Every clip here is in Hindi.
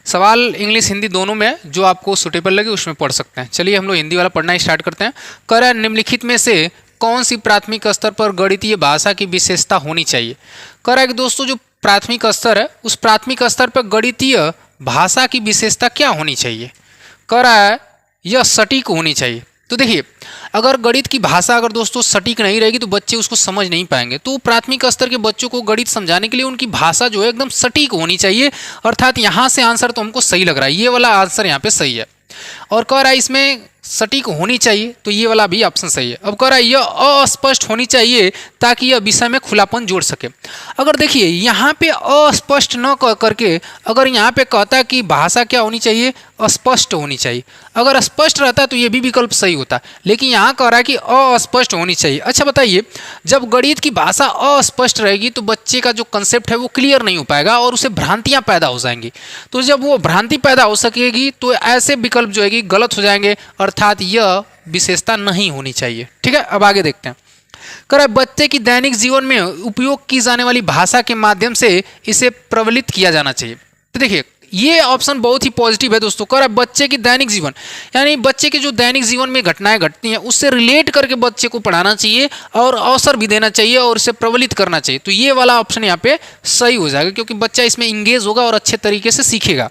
सवाल इंग्लिश हिंदी दोनों में है, जो आपको सुटेबल लगे उसमें पढ़ सकते हैं। चलिए हम लोग हिंदी वाला पढ़ना स्टार्ट करते हैं। कह रहा है निम्नलिखित में से कौन सी प्राथमिक स्तर पर गणितीय भाषा की विशेषता होनी चाहिए। कह रहा है कि दोस्तों जो प्राथमिक स्तर है उस प्राथमिक स्तर पर गणितीय भाषा की विशेषता क्या होनी चाहिए। कह रहा है यह सटीक होनी चाहिए। तो देखिए अगर गणित की भाषा अगर दोस्तों सटीक नहीं रहेगी तो बच्चे उसको समझ नहीं पाएंगे। तो प्राथमिक स्तर के बच्चों को गणित समझाने के लिए उनकी भाषा जो है एकदम सटीक होनी चाहिए। अर्थात यहाँ से आंसर तो हमको सही लग रहा है, ये वाला आंसर यहाँ पे सही है। और कह रहा है इसमें सटीक होनी चाहिए, तो ये वाला भी ऑप्शन सही है। अब कह रहा है यह अस्पष्ट होनी चाहिए ताकि यह विषय में खुलापन जोड़ सके। अगर देखिए यहाँ पे अस्पष्ट न करके अगर यहाँ पे कहता है कि भाषा क्या होनी चाहिए, अस्पष्ट होनी चाहिए। अगर स्पष्ट रहता तो ये भी विकल्प सही होता, लेकिन यहाँ कह रहा है कि अस्पष्ट होनी चाहिए। अच्छा बताइए, जब गणित की भाषा अस्पष्ट रहेगी तो बच्चे का जो कंसेप्ट है वो क्लियर नहीं हो पाएगा और उसे भ्रांतियाँ पैदा हो जाएंगी। तो जब वो भ्रांति पैदा हो सकेगी तो ऐसे विकल्प जो है कि गलत हो जाएंगे, अर्थात यह विशेषता नहीं होनी चाहिए। ठीक है, अब आगे देखते हैं। कह रहा है बच्चे की दैनिक जीवन में उपयोग की जाने वाली भाषा के माध्यम से इसे प्रबलित किया जाना चाहिए। तो देखिए ये ऑप्शन बहुत ही पॉजिटिव है दोस्तों। कह रहा है बच्चे की दैनिक जीवन यानी बच्चे के जो दैनिक जीवन में घटनाएं घटती हैं उससे रिलेट करके बच्चे को पढ़ाना चाहिए और अवसर भी देना चाहिए और इसे प्रबलित करना चाहिए। तो ये वाला ऑप्शन यहाँ पे सही हो जाएगा क्योंकि बच्चा इसमें इंगेज होगा और अच्छे तरीके से सीखेगा।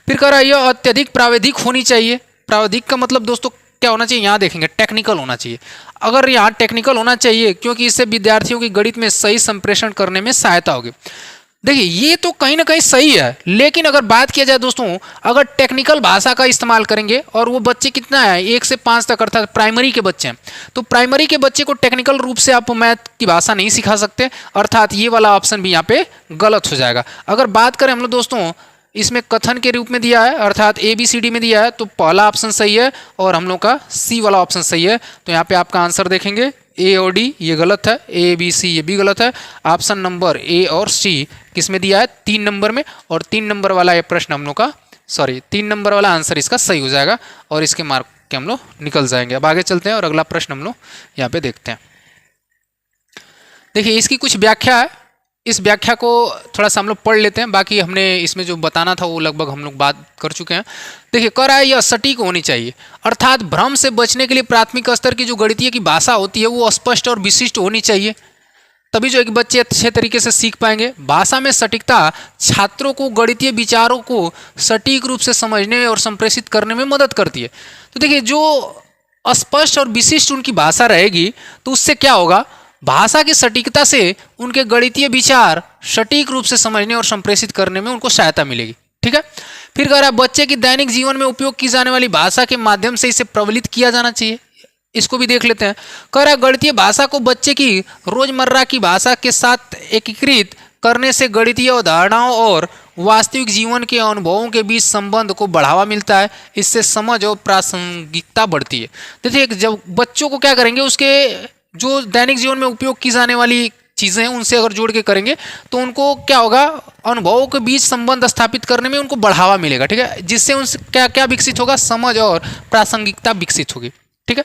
फिर कह रहा है यह अत्यधिक प्राविधिक होनी चाहिए। प्राविधिक का मतलब दोस्तों क्या होना चाहिए, यहाँ देखेंगे टेक्निकल होना चाहिए। अगर यहाँ टेक्निकल होना चाहिए क्योंकि इससे विद्यार्थियों की गणित में सही संप्रेषण करने में सहायता होगी। देखिए ये तो कहीं ना कहीं सही है, लेकिन अगर बात किया जाए दोस्तों अगर टेक्निकल भाषा का इस्तेमाल करेंगे और वो बच्चे कितना है 1 से 5 तक अर्थात प्राइमरी के बच्चे हैं, तो प्राइमरी के बच्चे को टेक्निकल रूप से आप मैथ की भाषा नहीं सिखा सकते, अर्थात ये वाला ऑप्शन भी यहाँ पे गलत हो जाएगा। अगर बात करें हम लोग दोस्तों इसमें कथन के रूप में दिया है अर्थात ABCD में दिया है, तो पहला ऑप्शन सही है और हम लोग का C वाला ऑप्शन सही है। तो यहाँ पे आपका आंसर देखेंगे A और D ये गलत है, ABC ये भी गलत है। ऑप्शन नंबर A और C किस में दिया है 3 नंबर में, और 3 नंबर वाला ये प्रश्न हम लोग का 3 नंबर वाला आंसर इसका सही हो जाएगा और इसके मार्क के हम लोग निकल जाएंगे। अब आगे चलते हैं और अगला प्रश्न हम लोग यहाँ पे देखते हैं। देखिए इसकी कुछ व्याख्या है, इस व्याख्या को थोड़ा सा हम लोग पढ़ लेते हैं, बाकी हमने इसमें जो बताना था वो लगभग हम लोग बात कर चुके हैं। देखिए कह रहा है यह सटीक होनी चाहिए, अर्थात भ्रम से बचने के लिए प्राथमिक स्तर की जो गणितीय की भाषा होती है वो स्पष्ट और विशिष्ट होनी चाहिए, तभी जो एक बच्चे अच्छे तरीके से सीख पाएंगे। भाषा में सटीकता छात्रों को गणितीय विचारों को सटीक रूप से समझने और संप्रेषित करने में मदद करती है। तो देखिए जो स्पष्ट और विशिष्ट उनकी भाषा रहेगी तो उससे क्या होगा, भाषा की सटीकता से उनके गणितीय विचार सटीक रूप से समझने और संप्रेषित करने में उनको सहायता मिलेगी। ठीक है, फिर कह रहा है बच्चे की दैनिक जीवन में उपयोग की जाने वाली भाषा के माध्यम से इसे प्रबलित किया जाना चाहिए। इसको भी देख लेते हैं। कह रहा है गणितीय भाषा को बच्चे की रोजमर्रा की भाषा के साथ एकीकृत करने से गणितीय अवधारणाओं और वास्तविक जीवन के अनुभवों के बीच संबंध को बढ़ावा मिलता है, इससे समझ और प्रासंगिकता बढ़ती है। देखिए जब बच्चों को क्या करेंगे उसके जो दैनिक जीवन में उपयोग की जाने वाली चीज़ें हैं उनसे अगर जोड़ के करेंगे तो उनको क्या होगा, अनुभवों के बीच संबंध स्थापित करने में उनको बढ़ावा मिलेगा। ठीक है, जिससे उनसे क्या क्या विकसित होगा, समझ और प्रासंगिकता विकसित होगी। ठीक है,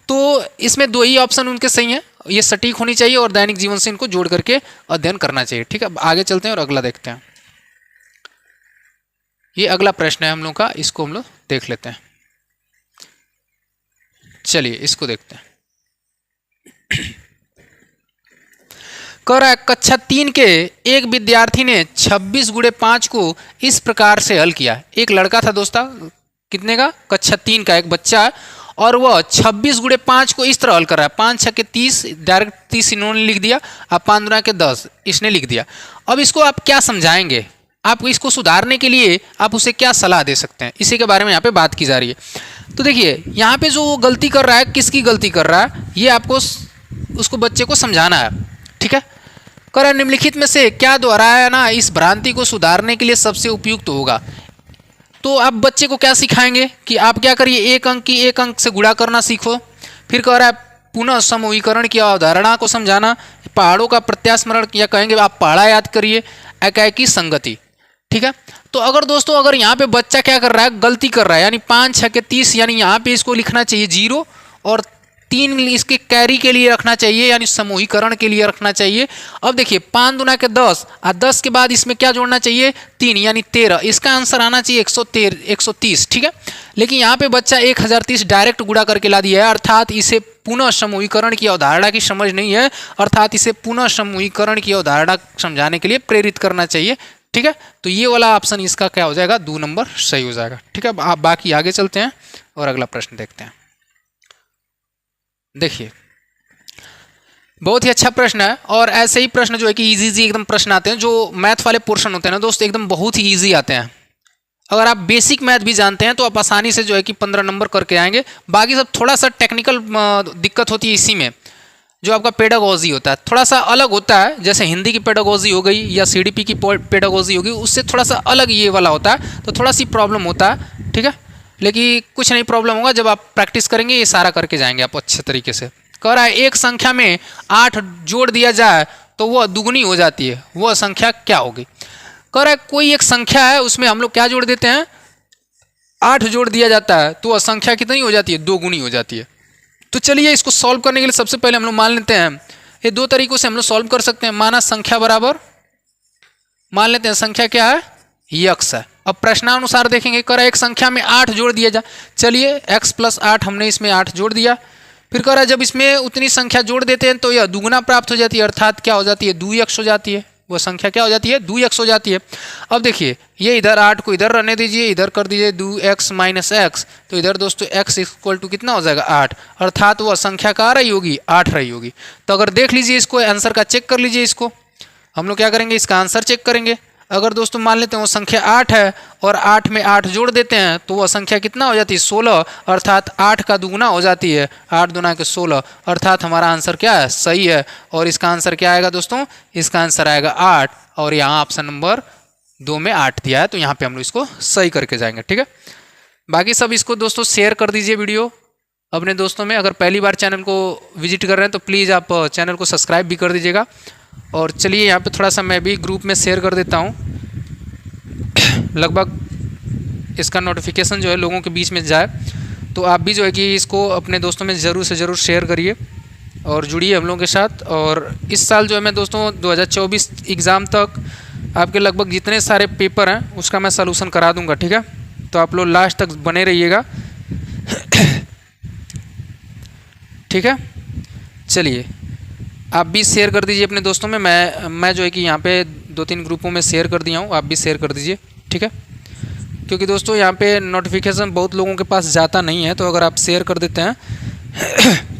तो इसमें 2 ही ऑप्शन उनके सही हैं, ये सटीक होनी चाहिए और दैनिक जीवन से इनको जोड़ करके अध्ययन करना चाहिए। ठीक है, आगे चलते हैं और अगला देखते हैं। ये अगला प्रश्न है हम लोग का, इसको हम लोग देख लेते हैं। चलिए इसको देखते हैं। कह रहा है कक्षा 3 के एक विद्यार्थी ने 26 × 5 को इस प्रकार से हल किया। एक लड़का था दोस्तों, कितने का, कक्षा 3 का एक बच्चा है और वह 26 × 5 को इस तरह हल कर रहा है। 5 × 6 = 30, डायरेक्ट 30 इन्होंने लिख दिया, अब 5 × 9 = 10 इसने लिख दिया। अब इसको आप क्या समझाएंगे, आप इसको सुधारने के लिए आप उसे क्या सलाह दे सकते हैं, इसी के बारे में यहाँ पे बात की जा रही है। तो देखिए यहाँ पे जो गलती कर रहा है, किसकी गलती कर रहा है, ये आपको उसको बच्चे को समझाना है। ठीक है, कह रहा है निम्नलिखित में से क्या दोहराया ना इस भ्रांति को सुधारने के लिए सबसे उपयुक्त होगा। तो आप बच्चे को क्या सिखाएंगे कि आप क्या करिए, एक अंक की एक अंक से गुणा करना सीखो। फिर कह रहा है पुनः समूहीकरण की अवधारणा को समझाना, पहाड़ों का प्रत्यास्मरण, या कहेंगे आप पहाड़ा याद करिए, एकाएकी संगति। ठीक है, तो अगर दोस्तों अगर यहाँ पे बच्चा क्या कर रहा है, गलती कर रहा है, यानी 5 × 6 = 30, यानी यहाँ पे इसको लिखना चाहिए 0 और 3 इसके कैरी के लिए रखना चाहिए, यानी समूहीकरण के लिए रखना चाहिए। अब देखिए 5 दूना के 10 और 10 के बाद इसमें क्या जोड़ना चाहिए 3 यानी 13। इसका आंसर आना चाहिए 130, ठीक है। लेकिन यहाँ पे बच्चा 1030 डायरेक्ट गुणा करके ला दिया है, अर्थात इसे पुनः समूहीकरण की अवधारणा की समझ नहीं है, अर्थात इसे पुनः समूहीकरण की अवधारणा समझाने के लिए प्रेरित करना चाहिए, ठीक है। तो ये वाला ऑप्शन इसका क्या हो जाएगा 2 नंबर सही हो जाएगा, ठीक है। आप बाकी आगे चलते हैं और अगला प्रश्न देखते हैं। देखिए बहुत ही अच्छा प्रश्न है, और ऐसे ही प्रश्न जो है कि इजी एकदम प्रश्न आते हैं, जो मैथ वाले पोर्शन होते हैं ना दोस्त एकदम बहुत ही ईजी आते हैं। अगर आप बेसिक मैथ भी जानते हैं तो आप आसानी से जो है कि 15 नंबर करके आएंगे। बाकी सब थोड़ा सा टेक्निकल दिक्कत होती है इसी में, जो आपका पेडागोजी होता है थोड़ा सा अलग होता है, जैसे हिंदी की पेडागोजी हो गई या सीडीपी की पेडागोजी होगी, उससे थोड़ा सा अलग ये वाला होता है, तो थोड़ा सी प्रॉब्लम होता है, ठीक है। लेकिन कुछ नहीं प्रॉब्लम होगा, जब आप प्रैक्टिस करेंगे ये सारा करके जाएंगे आप अच्छे तरीके से। कह रहा है एक संख्या में 8 जोड़ दिया जाए तो वह दुगनी हो जाती है, वह संख्या क्या होगी। कह रहा है कोई एक संख्या है उसमें हम लोग क्या जोड़ देते हैं 8 जोड़ दिया जाता है तो वह संख्या कितनी हो जाती है 2 गुनी हो जाती है। तो चलिए इसको सॉल्व करने के लिए सबसे पहले हम लोग मान लेते हैं, ये 2 तरीकों से हम लोग सॉल्व कर सकते हैं। माना संख्या बराबर मान लेते हैं संख्या क्या है यक्स है। अब प्रश्नानुसार देखेंगे, कह रहा है एक संख्या में 8 जोड़ दिया जाए, चलिए x + 8 हमने इसमें 8 जोड़ दिया। फिर कह रहा है जब इसमें उतनी संख्या जोड़ देते हैं तो यह दुगुना प्राप्त हो जाती है, अर्थात क्या हो जाती है 2x हो जाती है, वो संख्या क्या हो जाती है 2x हो जाती है। अब देखिए ये इधर 8 को इधर रहने दीजिए, इधर कर दीजिए 2x - x, तो इधर दोस्तों x = कितना हो जाएगा 8, अर्थात वह संख्या कहाँ रही होगी 8 रही होगी। तो अगर देख लीजिए इसको आंसर का चेक कर लीजिए, इसको हम लोग क्या करेंगे इसका आंसर चेक करेंगे। अगर दोस्तों मान लेते हैं वो संख्या 8 है और 8 में 8 जोड़ देते हैं तो वह संख्या कितना हो जाती है 16, अर्थात 8 का दुगुना हो जाती है, 8 दूना के 16, अर्थात हमारा आंसर क्या है सही है। और इसका आंसर क्या आएगा दोस्तों, इसका आंसर आएगा 8, और यहाँ ऑप्शन नंबर 2 में 8 दिया है, तो यहाँ पे हम लोग इसको सही करके जाएंगे, ठीक है। बाकी सब इसको दोस्तों शेयर कर दीजिए वीडियो अपने दोस्तों में। अगर पहली बार चैनल को विजिट कर रहे हैं तो प्लीज़ आप चैनल को सब्सक्राइब भी कर दीजिएगा। और चलिए यहाँ पे थोड़ा सा मैं भी ग्रुप में शेयर कर देता हूँ, लगभग इसका नोटिफिकेशन जो है लोगों के बीच में जाए, तो आप भी जो है कि इसको अपने दोस्तों में ज़रूर से ज़रूर शेयर करिए और जुड़िए हम लोगों के साथ। और इस साल जो है मैं दोस्तों 2024 एग्ज़ाम तक आपके लगभग जितने सारे पेपर हैं उसका मैं सलूशन करा दूंगा, ठीक है। तो आप लोग लास्ट तक बने रहिएगा, ठीक है। चलिए आप भी शेयर कर दीजिए अपने दोस्तों में, मैं जो है कि यहाँ पे 2-3 ग्रुपों में शेयर कर दिया हूँ, आप भी शेयर कर दीजिए, ठीक है। क्योंकि दोस्तों यहाँ पे नोटिफिकेशन बहुत लोगों के पास जाता नहीं है, तो अगर आप शेयर कर देते हैं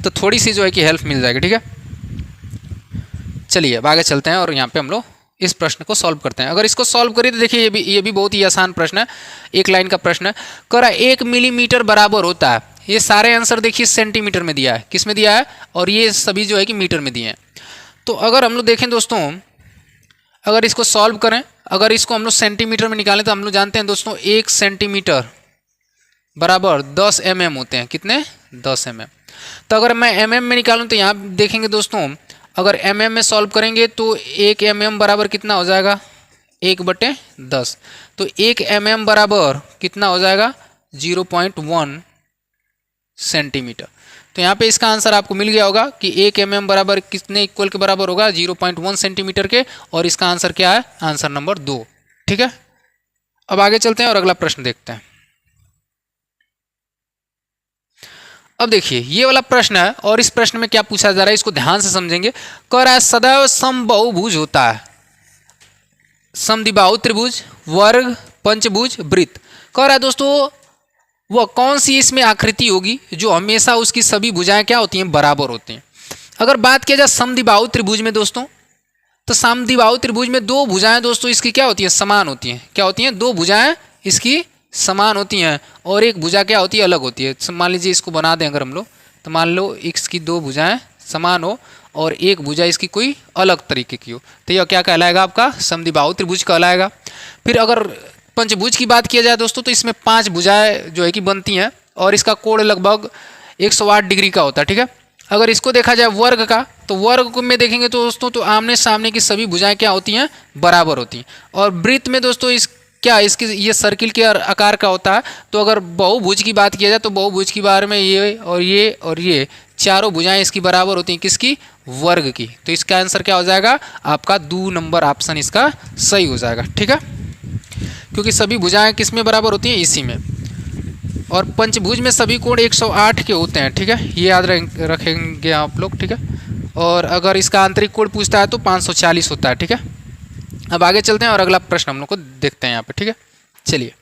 तो थोड़ी सी जो है कि हेल्प मिल जाएगी, ठीक है। चलिए अब आगे चलते हैं और यहाँ पे हम लोग इस प्रश्न को सॉल्व करते हैं। अगर इसको सॉल्व करिए तो देखिए ये भी बहुत ही आसान प्रश्न है, एक लाइन का प्रश्न है। कह रहा है 1 मिलीमीटर बराबर होता है, ये सारे आंसर देखिए सेंटीमीटर में दिया है, किस में दिया है, और ये सभी जो है कि मीटर में दिए हैं। तो अगर हम लोग देखें दोस्तों, अगर इसको सॉल्व करें, अगर इसको हम लोग सेंटीमीटर में निकालें तो हम लोग जानते हैं दोस्तों 1 सेंटीमीटर बराबर 10 mm होते हैं, कितने 10 mm। तो अगर मैं mm में निकालूं तो यहाँ देखेंगे दोस्तों, अगर mm में सॉल्व करेंगे तो 1 mm बराबर कितना हो जाएगा 1/10, तो 1 mm बराबर कितना हो जाएगा 0.1 सेंटीमीटर। तो यहाँ पे इसका आंसर आपको मिल गया होगा कि 1 mm बराबर कितने इक्वल के बराबर होगा 0.1 सेंटीमीटर के, और इसका आंसर क्या है आंसर नंबर 2, ठीक है। अब आगे चलते हैं और अगला प्रश्न देखते हैं। अब देखिए ये वाला प्रश्न है, और इस प्रश्न में क्या पूछा जा रहा है इसको ध्यान से समझेंगे। कह रहा है सदैव समबाहुभुज होता है, समद्विबाहु त्रिभुज, वर्ग, पंचभुज, वृत्त। कह रहा है दोस्तों वह कौन सी इसमें आकृति होगी जो हमेशा उसकी सभी भुजाएं क्या होती हैं बराबर होती हैं। अगर बात किया जाए समद्विबाहु त्रिभुज में दोस्तों, तो समद्विबाहु त्रिभुज में 2 भुजाएं दोस्तों इसकी क्या होती हैं समान होती हैं, क्या होती हैं 2 भुजाएं इसकी समान होती हैं, और एक भुजा क्या होती है अलग होती है। मान लीजिए इसको बना दें अगर हम लोग, तो मान लो इसकी 2 भुजाएं समान हो और एक भुजा इसकी कोई अलग तरीके की हो, तो यह क्या कहलाएगा आपका समद्विबाहु त्रिभुज कहलाएगा। फिर अगर पंचभुज की बात किया जाए दोस्तों, तो इसमें 5 भुजाएं जो है कि बनती हैं और इसका कोण लगभग 108 डिग्री का होता है, ठीक है। अगर इसको देखा जाए वर्ग का, तो वर्ग में देखेंगे तो दोस्तों तो आमने सामने की सभी भुजाएं क्या होती हैं बराबर होती हैं। और वृत्त में दोस्तों इसकी ये सर्किल के आकार का होता है। तो अगर बहुभुज की बात किया जाए तो बहुभुज की बारे में ये और ये चारों भुजाएं इसकी बराबर होती हैं किसकी, वर्ग की। तो इसका आंसर क्या हो जाएगा आपका 2 नंबर ऑप्शन इसका सही हो जाएगा। ठीक है, क्योंकि सभी भुजाएं किस में बराबर होती हैं, इसी में। और पंचभुज में सभी कोण 108 के होते हैं। ठीक है, ये याद रखेंगे आप लोग। ठीक है, और अगर इसका आंतरिक कोण पूछता है तो 540 होता है। ठीक है, अब आगे चलते हैं और अगला प्रश्न हम लोग को देखते हैं यहाँ पे। ठीक है, चलिए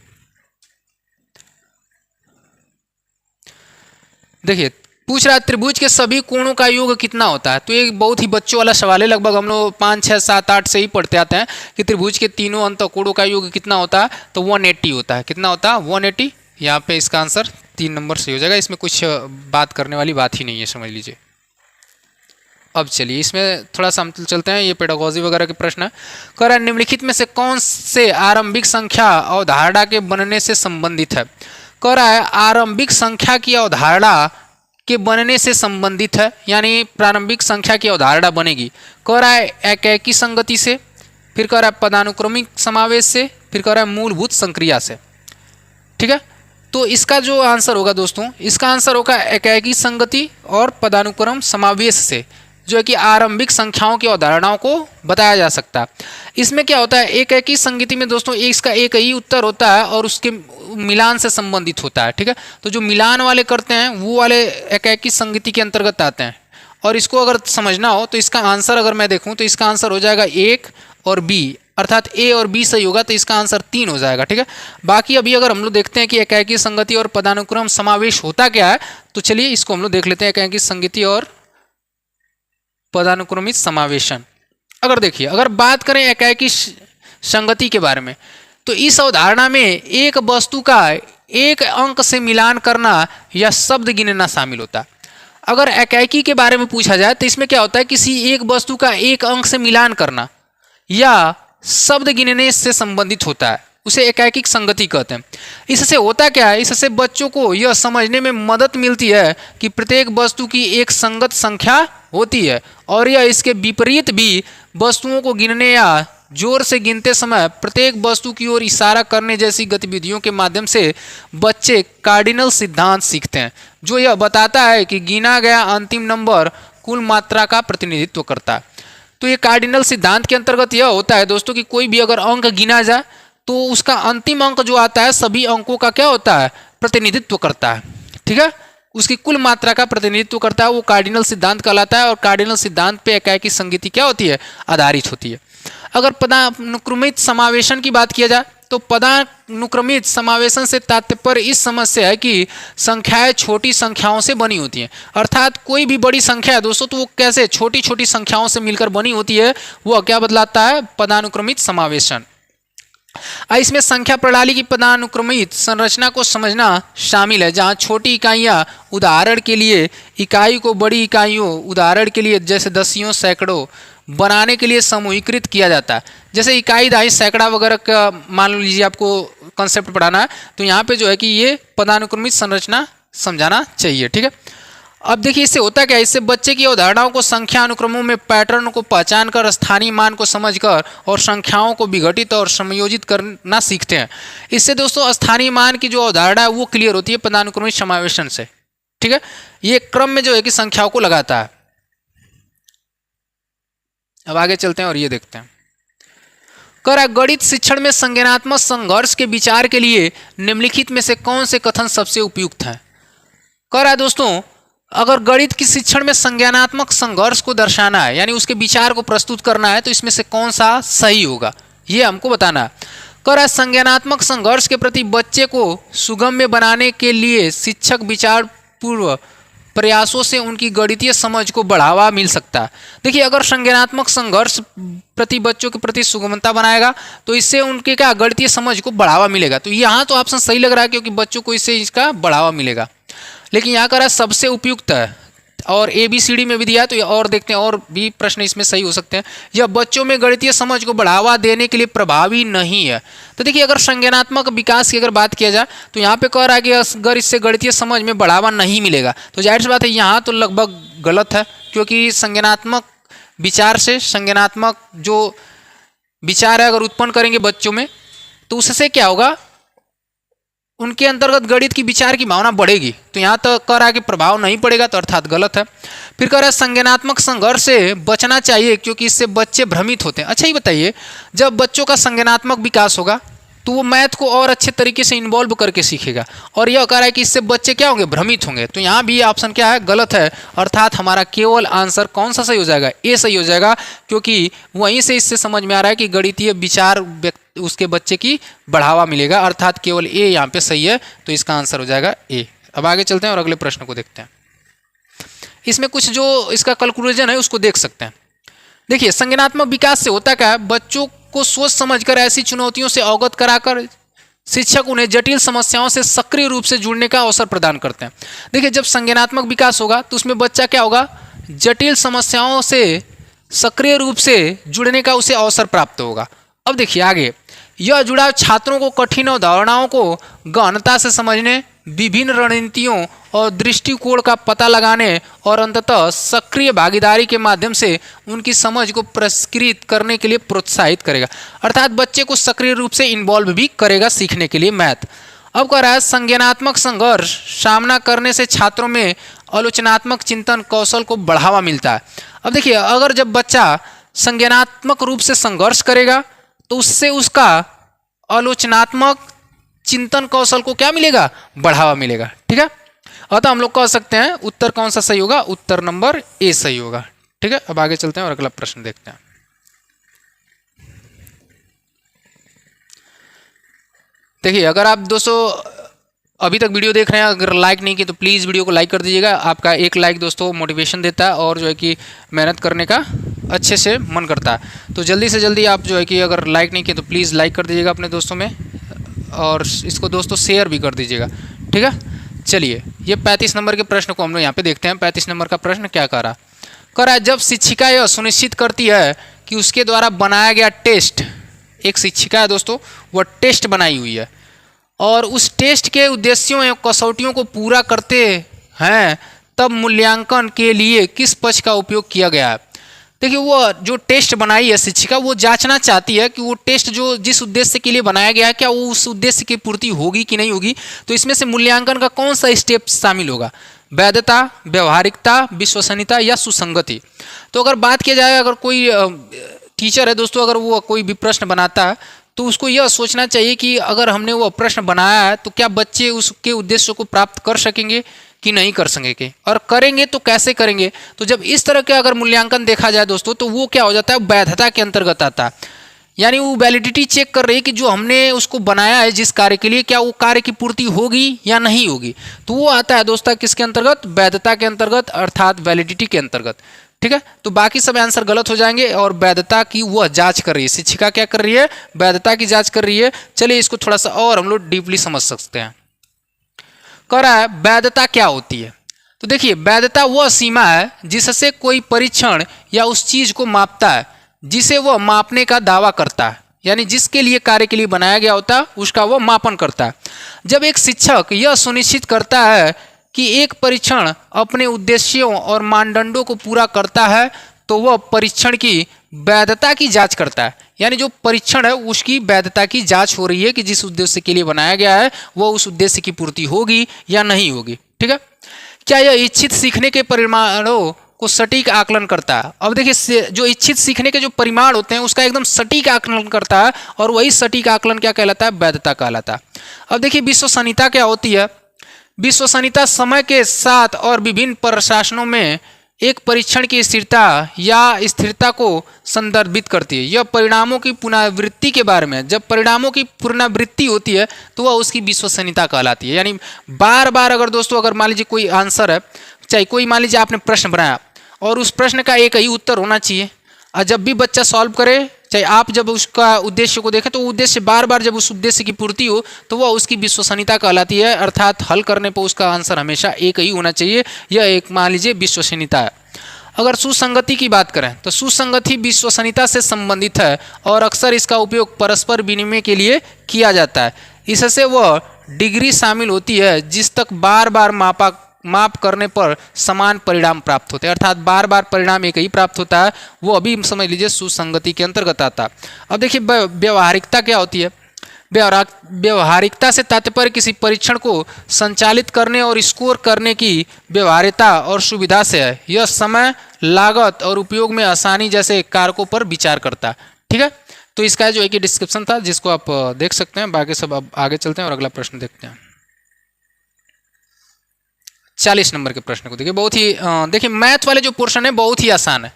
देखिए, पूछ रहा है त्रिभुज के सभी कोणों का योग कितना होता है। तो ये बहुत ही बच्चों वाला सवाल है, लगभग हम लोग 5, 6, 7, 8 से ही पढ़ते आते हैं कि त्रिभुज के तीनों अंतःकोणों का योग कितना होता है। तो 180 होता है। कितना होता है, 180। यहाँ पे इसका आंसर 3 नंबर से हो जाएगा। इसमें कुछ बात करने वाली बात ही नहीं है, समझ लीजिए। अब चलिए इसमें थोड़ा सा हम चलते हैं, ये पेडागोजी वगैरह के प्रश्न है। कह रहा है निम्नलिखित में से कौन से आरंभिक संख्या अवधारणा के बनने से संबंधित है। कह रहा है आरंभिक संख्या की अवधारणा के बनने से संबंधित है, यानी प्रारंभिक संख्या की अवधारणा बनेगी। कह रहा है एकैकी संगति से, फिर कह रहा है पदानुक्रमिक समावेश से, फिर कह रहा है मूलभूत संक्रिया से। ठीक है, तो इसका जो आंसर होगा दोस्तों, इसका आंसर होगा एकैकी संगति और पदानुक्रम समावेश से, जो है कि आरंभिक संख्याओं की अवधारणाओं को बताया जा सकता है। इसमें क्या होता है, एकैकी संगति में दोस्तों इसका एक ही उत्तर होता है और उसके मिलान से संबंधित होता है। ठीक है, तो जो मिलान वाले करते हैं वो वाले एकैकी संगति के अंतर्गत आते हैं। और इसको अगर समझना हो तो इसका आंसर अगर मैं देखूं तो इसका आंसर हो जाएगा 1 और बी, अर्थात ए और बी सही होगा तो इसका आंसर 3 हो जाएगा। ठीक है, बाकी अभी अगर हम लोग देखते हैं कि एकैकी संगति और पदानुक्रम समावेश होता क्या है, तो चलिए इसको हम लोग देख लेते हैं। एकैकी संगति और पदानुक्रमित समावेशन। अगर देखिए, अगर बात करें एकैकी संगति के बारे में, तो इस अवधारणा में एक वस्तु का एक अंक से मिलान करना या शब्द गिनना शामिल होता है। अगर एकैकी के बारे में पूछा जाए तो इसमें क्या होता है, किसी एक वस्तु का एक अंक से मिलान करना या शब्द गिनने से संबंधित होता है, उसे एकैकिक संगति कहते हैं। इससे होता क्या है, इससे बच्चों को यह समझने में मदद मिलती है कि प्रत्येक वस्तु की एक संगत संख्या होती है, और यह इसके विपरीत भी वस्तुओं को गिनने या जोर से गिनते समय प्रत्येक वस्तु की ओर इशारा करने जैसी गतिविधियों के माध्यम से बच्चे कार्डिनल सिद्धांत सीखते हैं, जो यह बताता है कि गिना गया अंतिम नंबर कुल मात्रा का प्रतिनिधित्व करता है। तो ये कार्डिनल सिद्धांत के अंतर्गत यह होता है दोस्तों कि कोई भी अगर अंक गिना जाए तो उसका अंतिम अंक जो आता है सभी अंकों का क्या होता है, प्रतिनिधित्व करता है। ठीक है, उसकी कुल मात्रा का प्रतिनिधित्व करता है, वो कार्डिनल सिद्धांत कहलाता है। और कार्डिनल सिद्धांत पे एकैकी संगति क्या होती है, आधारित होती है। अगर पदानुक्रमित समावेशन की बात किया जाए तो पदानुक्रमित समावेशन से तात्पर्य इस समस्या है कि संख्याएं छोटी संख्याओं से बनी होती हैं, अर्थात कोई भी बड़ी संख्या है दोस्तों तो वो कैसे छोटी छोटी संख्याओं से मिलकर बनी होती है, वो क्या बदलाता है, पदानुक्रमित समावेशन। इसमें संख्या प्रणाली की पदानुक्रमित संरचना को समझना शामिल है, जहां छोटी इकाइयां उदाहरण के लिए इकाई को बड़ी इकाइयों उदाहरण के लिए जैसे दसियों सैकड़ों बनाने के लिए समूहीकृत किया जाता है। जैसे इकाई दहाई सैकड़ा वगैरह का मान लीजिए आपको कंसेप्ट पढ़ाना है, तो यहाँ पे जो है कि ये पदानुक्रमित संरचना समझाना चाहिए। ठीक है, अब देखिए इससे होता क्या है, इससे बच्चे की अवधारणाओं को संख्या अनुक्रमों में पैटर्न को पहचान कर स्थानीय मान को समझकर और संख्याओं को विघटित और समायोजित करना सीखते हैं। इससे दोस्तों स्थानीय मान की जो अवधारणा है वो क्लियर होती है पदानुक्रमित समावेशन से। ठीक है, ये क्रम में जो है कि संख्याओं को लगाता है। अब आगे चलते हैं और ये देखते हैं। करा गणित शिक्षण में संज्ञानात्मक संघर्ष के विचार के लिए निम्नलिखित में से कौन से कथन सबसे उपयुक्त हैं। करा दोस्तों, अगर गणित की शिक्षण में संज्ञानात्मक संघर्ष को दर्शाना है यानी उसके विचार को प्रस्तुत करना है तो इसमें से कौन सा सही होगा, ये हमको बताना है। करा संज्ञानात्मक संघर्ष के प्रति बच्चे को सुगम्य बनाने के लिए शिक्षक विचार पूर्व प्रयासों से उनकी गणितीय समझ को बढ़ावा मिल सकता है। देखिए, अगर संज्ञानात्मक संघर्ष प्रति बच्चों के प्रति सुगमता बनाएगा तो इससे उनके क्या गणितीय समझ को बढ़ावा मिलेगा। तो यहाँ तो ऑप्शन सही लग रहा है क्योंकि बच्चों को इससे इसका बढ़ावा मिलेगा, लेकिन यहाँ करा सबसे उपयुक्त है और ABCD में भी दिया है, तो और देखते हैं और भी प्रश्न इसमें सही हो सकते हैं। यह बच्चों में गणितीय समझ को बढ़ावा देने के लिए प्रभावी नहीं है। तो देखिए, अगर संज्ञानात्मक विकास की अगर बात किया जाए तो यहाँ पे कह रहा है कि अगर इससे गणितीय समझ में बढ़ावा नहीं मिलेगा, तो जाहिर सी बात है यहाँ तो लगभग गलत है, क्योंकि संज्ञानात्मक विचार से संज्ञानात्मक जो विचार है अगर उत्पन्न करेंगे बच्चों में तो उससे क्या होगा, उनके अंतर्गत गणित की विचार की भावना बढ़ेगी। तो यहाँ तक कह रहा है कि प्रभाव नहीं पड़ेगा, तो अर्थात गलत है। फिर कह रहा है संज्ञानात्मक संघर्ष से बचना चाहिए क्योंकि इससे बच्चे भ्रमित होते हैं। अच्छा ही बताइए, जब बच्चों का संज्ञानात्मक विकास होगा तो वो मैथ को और अच्छे तरीके से इन्वॉल्व करके सीखेगा, और यह कह रहा है कि इससे बच्चे क्या होंगे, भ्रमित होंगे। तो यहाँ भी ऑप्शन क्या है, गलत है। अर्थात हमारा केवल आंसर कौन सा सही हो जाएगा, ए सही हो जाएगा, क्योंकि वहीं से इससे समझ में आ रहा है कि गणितीय विचार उसके बच्चे की बढ़ावा मिलेगा, अर्थात केवल ए यहाँ पे सही है। तो इसका आंसर हो जाएगा ए। अब आगे चलते हैं और अगले प्रश्न को देखते हैं। इसमें कुछ जो इसका कैलकुलेशन है उसको देख सकते हैं। देखिए, संज्ञानात्मक विकास से होता क्या है, बच्चों को सोच समझकर ऐसी चुनौतियों से अवगत कराकर शिक्षक उन्हें जटिल समस्याओं से सक्रिय रूप से जुड़ने का अवसर प्रदान करते हैं। देखिए, जब संज्ञानात्मक विकास होगा तो उसमें बच्चा क्या होगा, जटिल समस्याओं से सक्रिय रूप से जुड़ने का उसे अवसर प्राप्त होगा। अब देखिए आगे, यह जुड़ाव छात्रों को कठिन अवधारणाओं को गहनता से समझने, विभिन्न रणनीतियों और दृष्टिकोण का पता लगाने और अंततः सक्रिय भागीदारी के माध्यम से उनकी समझ को परिष्कृत करने के लिए प्रोत्साहित करेगा। अर्थात बच्चे को सक्रिय रूप से इन्वॉल्व भी करेगा सीखने के लिए मैथ। अब कह रहा है संज्ञानात्मक संघर्ष सामना करने से छात्रों में आलोचनात्मक चिंतन कौशल को बढ़ावा मिलता है। अब देखिए, अगर जब बच्चा संज्ञानात्मक रूप से संघर्ष करेगा तो उससे उसका आलोचनात्मक चिंतन कौशल को क्या मिलेगा, बढ़ावा मिलेगा। ठीक है, अतः हम लोग कह सकते हैं उत्तर कौन सा सही होगा, उत्तर नंबर ए सही होगा। ठीक है, अब आगे चलते हैं और अगला प्रश्न देखते हैं। देखिए, अगर आप दोस्तों अभी तक वीडियो देख रहे हैं, अगर लाइक नहीं की तो प्लीज़ वीडियो को लाइक कर दीजिएगा। आपका एक लाइक दोस्तों मोटिवेशन देता है और जो है कि मेहनत करने का अच्छे से मन करता है। तो जल्दी से जल्दी आप जो है कि अगर लाइक नहीं किए तो प्लीज़ लाइक कर दीजिएगा अपने दोस्तों में, और इसको दोस्तों शेयर भी कर दीजिएगा। ठीक है, चलिए ये 35 नंबर के प्रश्न को हम लोग यहाँ पे देखते हैं। 35 नंबर का प्रश्न क्या कह रहा है, जब शिक्षिका यह सुनिश्चित करती है कि उसके द्वारा बनाया गया टेस्ट, एक शिक्षिका है दोस्तों, वह टेस्ट बनाई हुई है और उस टेस्ट के उद्देश्यों एवं कसौटियों को पूरा करते हैं, तब मूल्यांकन के लिए किस पक्ष का उपयोग किया गया है। देखिए, वो जो टेस्ट बनाई है शिक्षिका, वो जांचना चाहती है कि वो टेस्ट जो जिस उद्देश्य के लिए बनाया गया है क्या वो उस उद्देश्य की पूर्ति होगी कि नहीं होगी। तो इसमें से मूल्यांकन का कौन सा स्टेप शामिल होगा, वैधता, व्यवहारिकता, विश्वसनीयता या सुसंगति। तो अगर बात किया जाए, अगर कोई टीचर है दोस्तों, अगर वो कोई भी प्रश्न बनाता है तो उसको यह सोचना चाहिए कि अगर हमने वो प्रश्न बनाया है तो क्या बच्चे उसके उद्देश्य को प्राप्त कर सकेंगे कि नहीं कर सकेंगे, और करेंगे तो कैसे करेंगे। तो जब इस तरह का अगर मूल्यांकन देखा जाए दोस्तों, तो वो क्या हो जाता है, वैधता के अंतर्गत आता है। यानी वो वैलिडिटी चेक कर रही है कि जो हमने उसको बनाया है जिस कार्य के लिए, क्या वो कार्य की पूर्ति होगी या नहीं होगी। तो वो आता है दोस्तों किसके अंतर्गत, वैधता के अंतर्गत, अर्थात वैलिडिटी के अंतर्गत। ठीक है, तो बाकी सब आंसर गलत हो जाएंगे, और वैधता की वह जांच कर रही है शिक्षिका, क्या कर रही है, वैधता की जांच कर रही है। चलिए इसको थोड़ा सा और हम लोग डीपली समझ सकते हैं। कह रहा है वैधता क्या होती है। तो देखिए, वैधता वह सीमा है जिससे कोई परीक्षण या उस चीज को मापता है जिसे वह मापने का दावा करता है, यानी जिसके लिए कार्य के लिए बनाया गया होता है उसका वह मापन करता है। जब एक शिक्षक यह सुनिश्चित करता है कि एक परीक्षण अपने उद्देश्यों और मानदंडों को पूरा करता है तो वह परीक्षण की वैधता की जांच करता है। यानी जो परीक्षण है उसकी वैधता की जांच हो रही है कि जिस उद्देश्य के लिए बनाया गया है वह उस उद्देश्य की पूर्ति होगी या नहीं होगी। ठीक है, क्या यह इच्छित सीखने के परिमाणों को सटीक आकलन करता है। अब देखिए, जो इच्छित सीखने के जो परिमाण होते हैं उसका एकदम सटीक आकलन करता है, और वही सटीक आकलन क्या कहलाता है, वैधता कहलाता है। अब देखिए, विश्वसनीयता क्या होती है। विश्वसनीयता समय के साथ और विभिन्न प्रशासनों में एक परीक्षण की स्थिरता या स्थिरता को संदर्भित करती है। यह परिणामों की पुनरावृत्ति के बारे में, जब परिणामों की पुनरावृत्ति होती है तो वह उसकी विश्वसनीयता कहलाती है। यानी बार बार अगर दोस्तों, अगर मान लीजिए कोई आंसर है, चाहे कोई मान लीजिए आपने प्रश्न बनाया और उस प्रश्न का एक ही उत्तर होना चाहिए, और जब भी बच्चा सॉल्व करे, चाहे आप जब उसका उद्देश्य को देखें तो उद्देश्य बार बार जब उस उद्देश्य की पूर्ति हो तो वह उसकी विश्वसनीयता कहलाती है। अर्थात हल करने पर उसका आंसर हमेशा एक ही होना चाहिए। यह एक मान लीजिए विश्वसनीयता है। अगर सुसंगति की बात करें तो सुसंगति विश्वसनीयता से संबंधित है और अक्सर इसका उपयोग परस्पर विनिमय के लिए किया जाता है। इससे वह डिग्री शामिल होती है जिस तक बार बार माप करने पर समान परिणाम प्राप्त होते हैं। अर्थात बार बार परिणाम एक ही प्राप्त होता है, वो अभी समझ लीजिए सुसंगति के अंतर्गत आता है। अब देखिए, व्यवहारिकता क्या होती है। व्यवहारिकता से तात्पर्य किसी परीक्षण को संचालित करने और स्कोर करने की व्यवहार्यता और सुविधा से है। यह समय, लागत और उपयोग में आसानी जैसे कारकों पर विचार करता है। ठीक है, तो इसका जो है कि डिस्क्रिप्शन था जिसको आप देख सकते हैं। बाकी सब अब आगे चलते हैं और अगला प्रश्न देखते हैं। 40 नंबर के प्रश्न को देखिए। बहुत ही देखिए मैथ वाले जो पोर्शन है बहुत ही आसान है,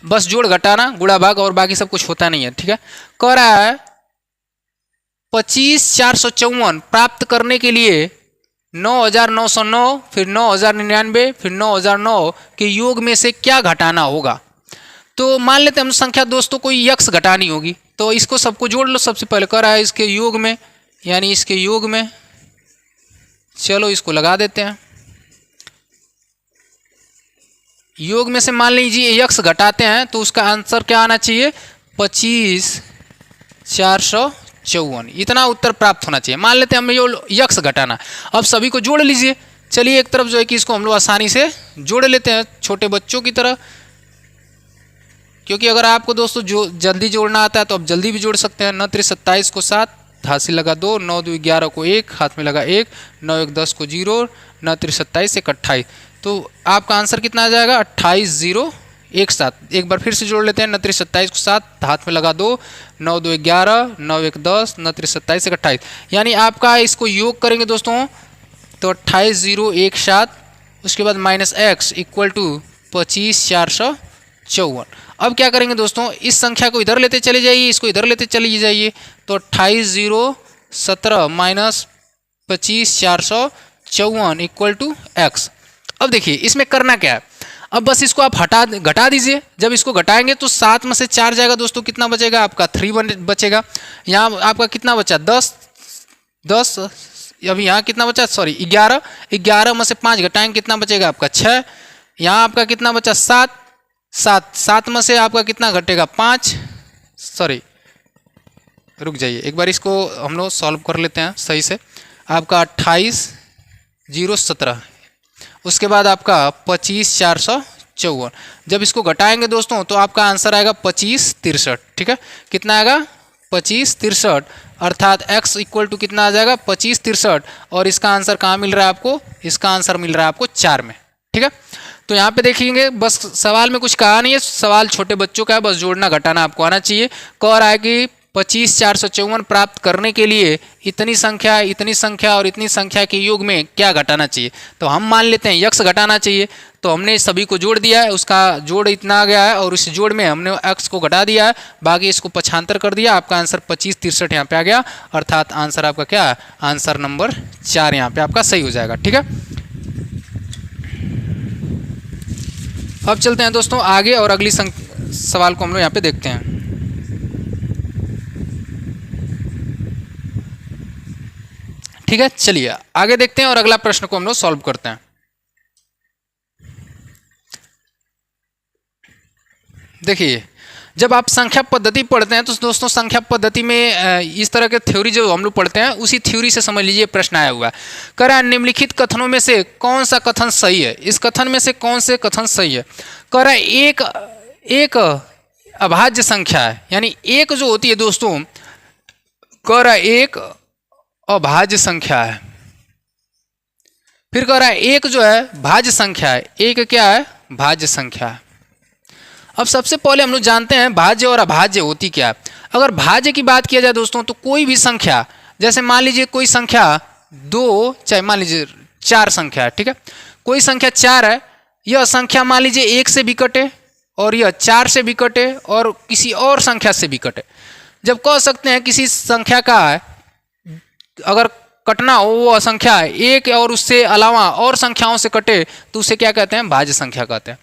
बस जोड़ घटाना गुणा भाग और बाकी सब कुछ होता नहीं है। ठीक है, कह रहा है 25,454 प्राप्त करने के लिए 9,909 फिर 9,099 फिर 9,009 के योग में से क्या घटाना होगा। तो मान लेते हैं हम संख्या दोस्तों कोई यक्स घटानी होगी, तो इसको सबको जोड़ लो। सबसे पहले कह रहा है इसके योग में, यानी इसके योग में, चलो इसको लगा देते हैं। योग में से मान लीजिए यक्स घटाते हैं तो उसका आंसर क्या आना चाहिए, 25,454। इतना उत्तर प्राप्त होना चाहिए। मान लेते हैं हमें यक्स घटाना। अब सभी को जोड़ लीजिए। चलिए एक तरफ जो है कि इसको हम लोग आसानी से जोड़ लेते हैं छोटे बच्चों की तरह, क्योंकि अगर आपको दोस्तों जो जल्दी जोड़ना आता है तो आप जल्दी भी जोड़ सकते हैं। 9 3 27 को 7, हाथ से लगा 2, 9 2 11 को 1, हाथ में लगा 1, 9 1 10 को 0, 9 3 27 1 28। तो आपका आंसर कितना आ जाएगा, 28,017। एक बार फिर से जोड़ लेते हैं। 9 3 27 को 7, हाथ में लगा 2, 9 2 11, 9 1 10, 9 3 27 1 28। यानी आपका इसको योग करेंगे दोस्तों तो 28,017, उसके बाद माइनस एक्स इक्वल टू 25,454। अब क्या करेंगे दोस्तों, इस संख्या को इधर लेते चले जाइए, इसको इधर लेते चले जाइए, तो 28,017 माइनस 25,454 इक्वल टू एक्स। अब देखिए इसमें करना क्या है, अब बस इसको आप घटा दीजिए। जब इसको घटाएंगे तो 7 में से 4 जाएगा दोस्तों, कितना बचेगा आपका 3 बचेगा। यहाँ आपका कितना बचा 10, अभी यहाँ कितना बचा, सॉरी 11 में से 5 घटाएंगे कितना बचेगा आपका 6। यहाँ आपका कितना बचा 7 में से आपका कितना घटेगा 5, सॉरी रुक जाइए एक बार इसको हम लोग सॉल्व कर लेते हैं सही से। आपका 28,017, उसके बाद आपका 25,454। जब इसको घटाएंगे दोस्तों तो आपका आंसर आएगा 25,63। ठीक है, कितना आएगा 25,63, अर्थात x इक्वल टू कितना आ जाएगा 25,63। और इसका आंसर कहाँ मिल रहा है आपको, इसका आंसर मिल रहा है आपको 4 में। ठीक है, तो यहाँ पे देखेंगे बस सवाल में कुछ कहा नहीं है, सवाल छोटे बच्चों का है, बस जोड़ना घटाना आपको आना चाहिए। कह रहा है कि 25,454 प्राप्त करने के लिए इतनी संख्या और इतनी संख्या के योग में क्या घटाना चाहिए। तो हम मान लेते हैं यक्स घटाना चाहिए, तो हमने सभी को जोड़ दिया है, उसका जोड़ इतना आ गया है और उस जोड़ में हमने एक्स को घटा दिया है, बाकी इसको पक्षांतर कर दिया। आपका आंसर 25,63 यहाँ पे आ गया, अर्थात आंसर आपका क्या है, आंसर नंबर 4 यहाँ पे आपका सही हो जाएगा। ठीक है, अब चलते हैं दोस्तों आगे और अगली सवाल को हम लोग यहाँ पे देखते हैं। ठीक है, चलिए आगे देखते हैं और अगला प्रश्न को हम लोग सॉल्व करते हैं। देखिए जब आप संख्या पद्धति पढ़ते हैं तो दोस्तों संख्या पद्धति में इस तरह के थ्योरी जो हम लोग पढ़ते हैं उसी थ्योरी से समझ लीजिए प्रश्न आया हुआ है। कह रहा है निम्नलिखित कथनों में से कौन सा कथन सही है, इस कथन में से कौन से कथन सही है। कह रहा है एक अभाज्य संख्या है, यानी एक जो होती है दोस्तों, कह रहा है एक अभाज्य संख्या है। फिर कह रहा है एक जो है भाज्य संख्या है, एक क्या है, भाज्य संख्या है। अब सबसे पहले हम लोग जानते हैं भाज्य और अभाज्य होती क्या है। अगर भाज्य की बात किया जाए दोस्तों तो कोई भी संख्या, जैसे मान लीजिए कोई संख्या 2, चाहे मान लीजिए 4 संख्या है। ठीक है, कोई संख्या 4 है, यह संख्या मान लीजिए 1 से भी कटे और यह 4 से भी कटे और किसी और संख्या से भी कटे। जब कह सकते हैं किसी संख्या का अगर कटना हो वो संख्या 1 और उससे अलावा और संख्याओं से कटे तो उसे क्या कहते हैं, भाज्य संख्या कहते हैं।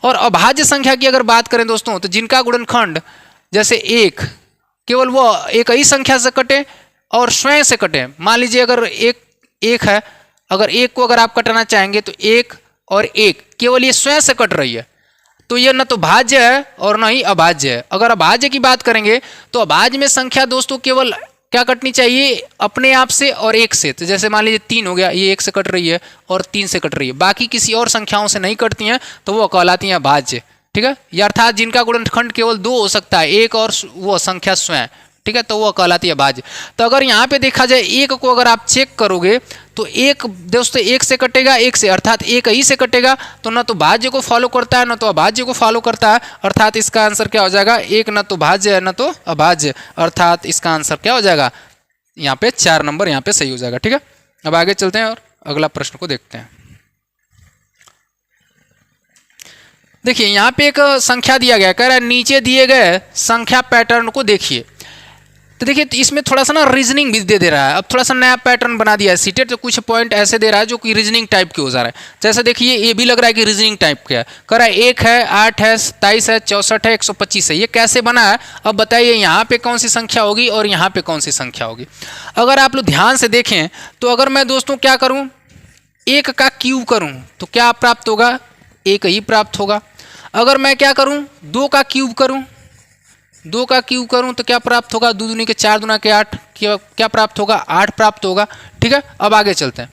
और अभाज्य संख्या की अगर बात करें दोस्तों तो जिनका गुणनखंड जैसे 1 केवल वो एक ही संख्या से कटे और स्वयं से कटे। मान लीजिए अगर एक है, अगर 1 को अगर आप कटाना चाहेंगे तो 1 और 1 केवल ये स्वयं से कट रही है, तो यह न तो भाज्य है और न ही अभाज्य है। अगर अभाज्य की बात करेंगे तो अभाज्य में संख्या दोस्तों केवल क्या कटनी चाहिए, अपने आप से और 1 से। तो जैसे मान लीजिए 3 हो गया, ये 1 से कट रही है और 3 से कट रही है, बाकी किसी और संख्याओं से नहीं कटती हैं, तो वो कहलाती हैं भाज्य। ठीक है, ये अर्थात जिनका गुणनखंड केवल 2 हो सकता है, 1 और वो संख्या स्वयं। ठीक है, तो वो कहलाती है भाज्य। तो अगर यहाँ पे देखा जाए एक को अगर आप चेक करोगे तो एक दोस्तों एक से कटेगा, एक से अर्थात एक ही से कटेगा, तो न तो भाज्य को फॉलो करता है न तो अभाज्य को फॉलो करता है, अर्थात इसका आंसर क्या हो जाएगा, एक न तो भाज्य है न तो अभाज्य, अर्थात इसका आंसर क्या हो जाएगा, यहाँ पे 4 नंबर यहाँ पे सही हो जाएगा। ठीक है, अब आगे चलते हैं और अगला प्रश्न को देखते हैं। देखिए यहाँ पे एक संख्या दिया गया, कह रहा है नीचे दिए गए संख्या पैटर्न को देखिए। तो देखिए इसमें थोड़ा सा ना रीजनिंग भी दे रहा है, अब थोड़ा सा नया पैटर्न बना दिया है सीटेट, तो कुछ पॉइंट ऐसे दे रहा है जो कि रीजनिंग टाइप के हो जा रहा है। जैसे देखिए ये भी लग रहा है कि रीजनिंग टाइप का है, कह रहा है 1 है, 8 है, 27 है, 64 है, 125 है, ये कैसे बना है। अब बताइए यहाँ पे कौन सी संख्या होगी और यहाँ पे कौन सी संख्या होगी। अगर आप लोग ध्यान से देखें तो अगर मैं दोस्तों क्या करूँ, 1 का क्यूब करूँ तो क्या प्राप्त होगा, 1 ही प्राप्त होगा। अगर मैं क्या करूँ 2 का क्यूब करूँ, 2 का क्यूब करूँ तो क्या प्राप्त होगा, 2 दूनी के 4 दूना के 8, क्या प्राप्त होगा, 8 प्राप्त होगा। ठीक है, अब आगे चलते हैं।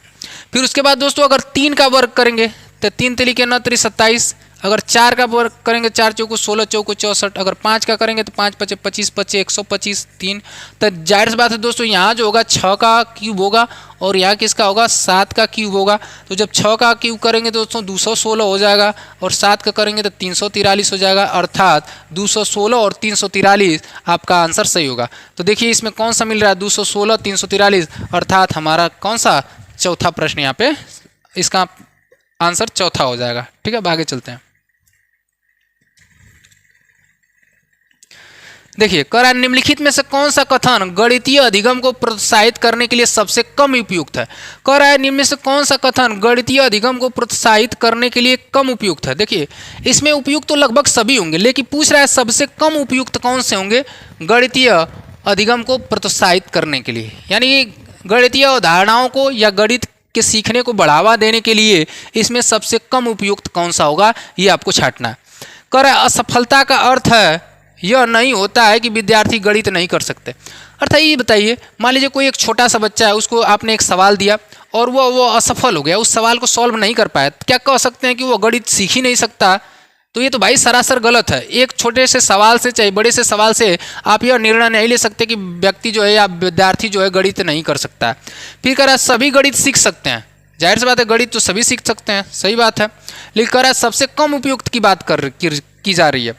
फिर उसके बाद दोस्तों अगर 3 का वर्ग करेंगे तो 3 तिली के 9 तिरी 27, अगर 4 का वर्ग करेंगे 4 चौको 16, चौको 64, अगर 5 का करेंगे तो 5 पचे 25, पचे 125, 3। तो जाहिर सी बात है दोस्तों यहाँ जो होगा 6 का क्यूब होगा और यहाँ किसका होगा, 7 का क्यूब होगा। तो जब 6 का क्यूब करेंगे दोस्तों 216 हो जाएगा और 7 का करेंगे तो 343 हो जाएगा, अर्थात 216 और 343 आपका आंसर सही होगा। तो देखिए इसमें कौन सा मिल रहा है, 216 343, अर्थात हमारा कौन सा चौथा प्रश्न यहाँ पे इसका आंसर चौथा हो जाएगा। ठीक है, अब आगे चलते हैं। देखिए कह रहा है निम्नलिखित में से कौन सा कथन गणितीय अधिगम को प्रोत्साहित करने के लिए सबसे कम उपयुक्त है। कह रहा है निम्न में से कौन सा कथन गणितीय अधिगम को प्रोत्साहित करने के लिए कम उपयुक्त है। देखिए इसमें उपयुक्त तो लगभग सभी होंगे, लेकिन पूछ रहा है सबसे कम उपयुक्त कौन से होंगे गणितीय अधिगम को प्रोत्साहित करने के लिए, यानी गणितीय अवधारणाओं को या गणित के सीखने को बढ़ावा देने के लिए इसमें सबसे कम उपयुक्त कौन सा होगा, ये आपको छांटना है। कह रहा है असफलता का अर्थ है यह नहीं होता है कि विद्यार्थी गणित नहीं कर सकते। अर्थात ये बताइए, मान लीजिए कोई एक छोटा सा बच्चा है, उसको आपने एक सवाल दिया और वो असफल हो गया, उस सवाल को सॉल्व नहीं कर पाया, क्या कह सकते हैं कि वो गणित सीख ही नहीं सकता। तो ये तो भाई सरासर गलत है। एक छोटे से सवाल से चाहे बड़े से सवाल से आप यह निर्णय नहीं ले सकते कि व्यक्ति जो है या विद्यार्थी जो है गणित नहीं कर सकता है। फिर कह रहा है सभी गणित सीख सकते हैं, जाहिर सी बात है गणित तो सभी सीख सकते हैं, सही बात है, लेकिन कह रहा है सबसे कम उपयुक्त की बात की जा रही है।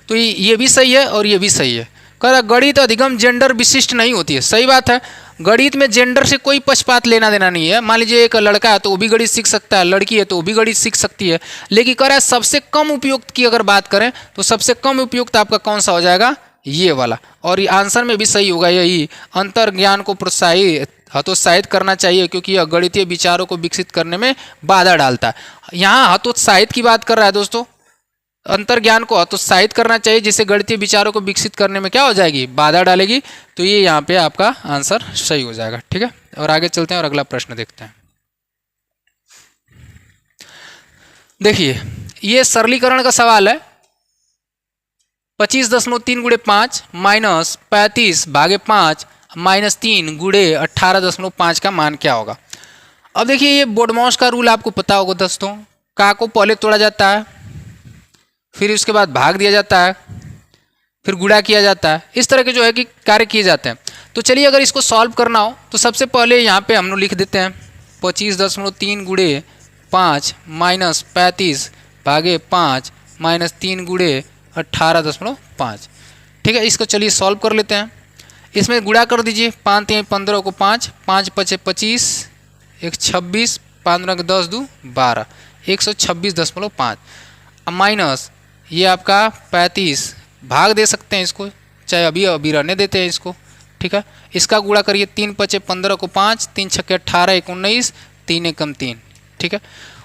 तो ये भी सही है और ये भी सही है। कह रहा गणित अधिगम जेंडर विशिष्ट नहीं होती है, सही बात है, गणित में जेंडर से कोई पक्षपात लेना देना नहीं है। मान लीजिए एक लड़का है तो वो भी गणित सीख सकता है, लड़की है तो वो भी गणित सीख सकती है, लेकिन कह रहा है सबसे कम उपयुक्त की अगर बात करें तो सबसे कम उपयुक्त आपका कौन सा हो जाएगा, ये वाला। और ये आंसर में भी सही होगा यही, अंतर ज्ञान को हतोत्साहित करना चाहिए क्योंकि यह गणितीय विचारों को विकसित करने में बाधा डालता है। यहाँ हतोत्साहित की बात कर रहा है दोस्तों, अंतर्ज्ञान को हतोत्साहित करना चाहिए जिससे गणितीय विचारों को विकसित करने में क्या हो जाएगी, बाधा डालेगी। तो ये यहाँ पे आपका आंसर सही हो जाएगा। ठीक है, और आगे चलते हैं और अगला प्रश्न देखते हैं। देखिए ये सरलीकरण का सवाल है, 25.3 गुणे 5 माइनस 35 भागे 5 माइनस 3 गुणे 18.5 का मान क्या होगा। अब देखिए ये बोडमॉस का रूल आपको पता होगा दोस्तों, का को पहले तोड़ा जाता है, फिर उसके बाद भाग दिया जाता है, फिर गुणा किया जाता है, इस तरह के जो है कि कार्य किए जाते हैं। तो चलिए अगर इसको सॉल्व करना हो तो सबसे पहले यहाँ पे हम लोग लिख देते हैं 25.3 गुणे 5 माइनस 35 भागे 5 माइनस 3 गुणे 18.5। ठीक है, इसको चलिए सॉल्व कर लेते हैं। इसमें गुणा कर दीजिए, 5 3 15 को 5, 5 पचे 25, 1 26, 5 9 10 2 12, 126.5 माइनस ये आपका 35, भाग दे सकते हैं इसको, चाहे अभी रहने देते हैं इसको। ठीक है, इसका गुणा करिए, 3 पचे 15 को 5, 3 छक्के 18 19, 3 एकम 3। ठीक है,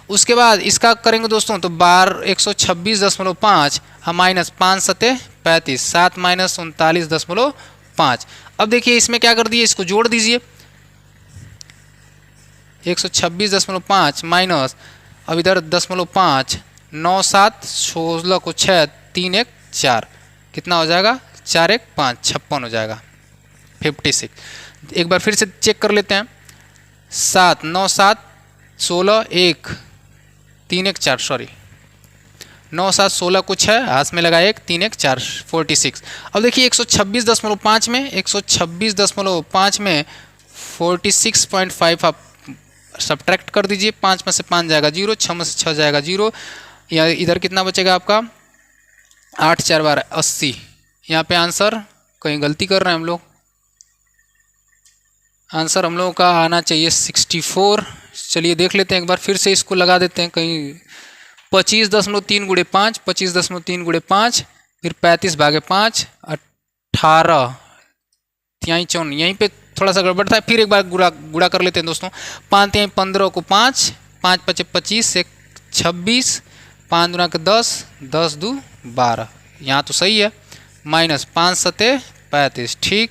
उसके बाद इसका करेंगे दोस्तों तो 126.5 माइनस 5 सते 35, 7 माइनस 39.5। अब देखिए इसमें क्या कर दिए, इसको जोड़ दीजिए, 126.5 माइनस अब इधर 0.5, 9 7 16 को 6, 3 1 4, कितना हो जाएगा, 4 1 5, 56 हो जाएगा, 56। एक बार फिर से चेक कर लेते हैं, 7 9 7 16 1 3 1 4, सॉरी 9 7 16 कुछ है, हाथ में लगा 1 3 1 4 46। अब देखिए 126.5 में 126.5 में 46.5 आप सब्ट्रैक्ट कर दीजिए। 5 में से 5 जाएगा 0, 6 में से 6 जाएगा 0। या इधर कितना बचेगा आपका 8 4 12 80। यहाँ पे आंसर कहीं गलती कर रहे हैं हम लोग, आंसर हम लोगों का आना चाहिए 64। चलिए देख लेते हैं एक बार फिर से, इसको लगा देते हैं कहीं। 25.3 गुणे 5, 25.3 गुणे 5, फिर 35 भागे 5, 18 तिहाई 54। यहीं पे थोड़ा सा गड़बड़ था, फिर एक बार गुणा कर लेते हैं दोस्तों। 5 तिहाई 15 को 5, 5 5 25, 1 26, 5 दूना के 10, 10 2 12। यहाँ तो सही है। माइनस 5 7 35, ठीक।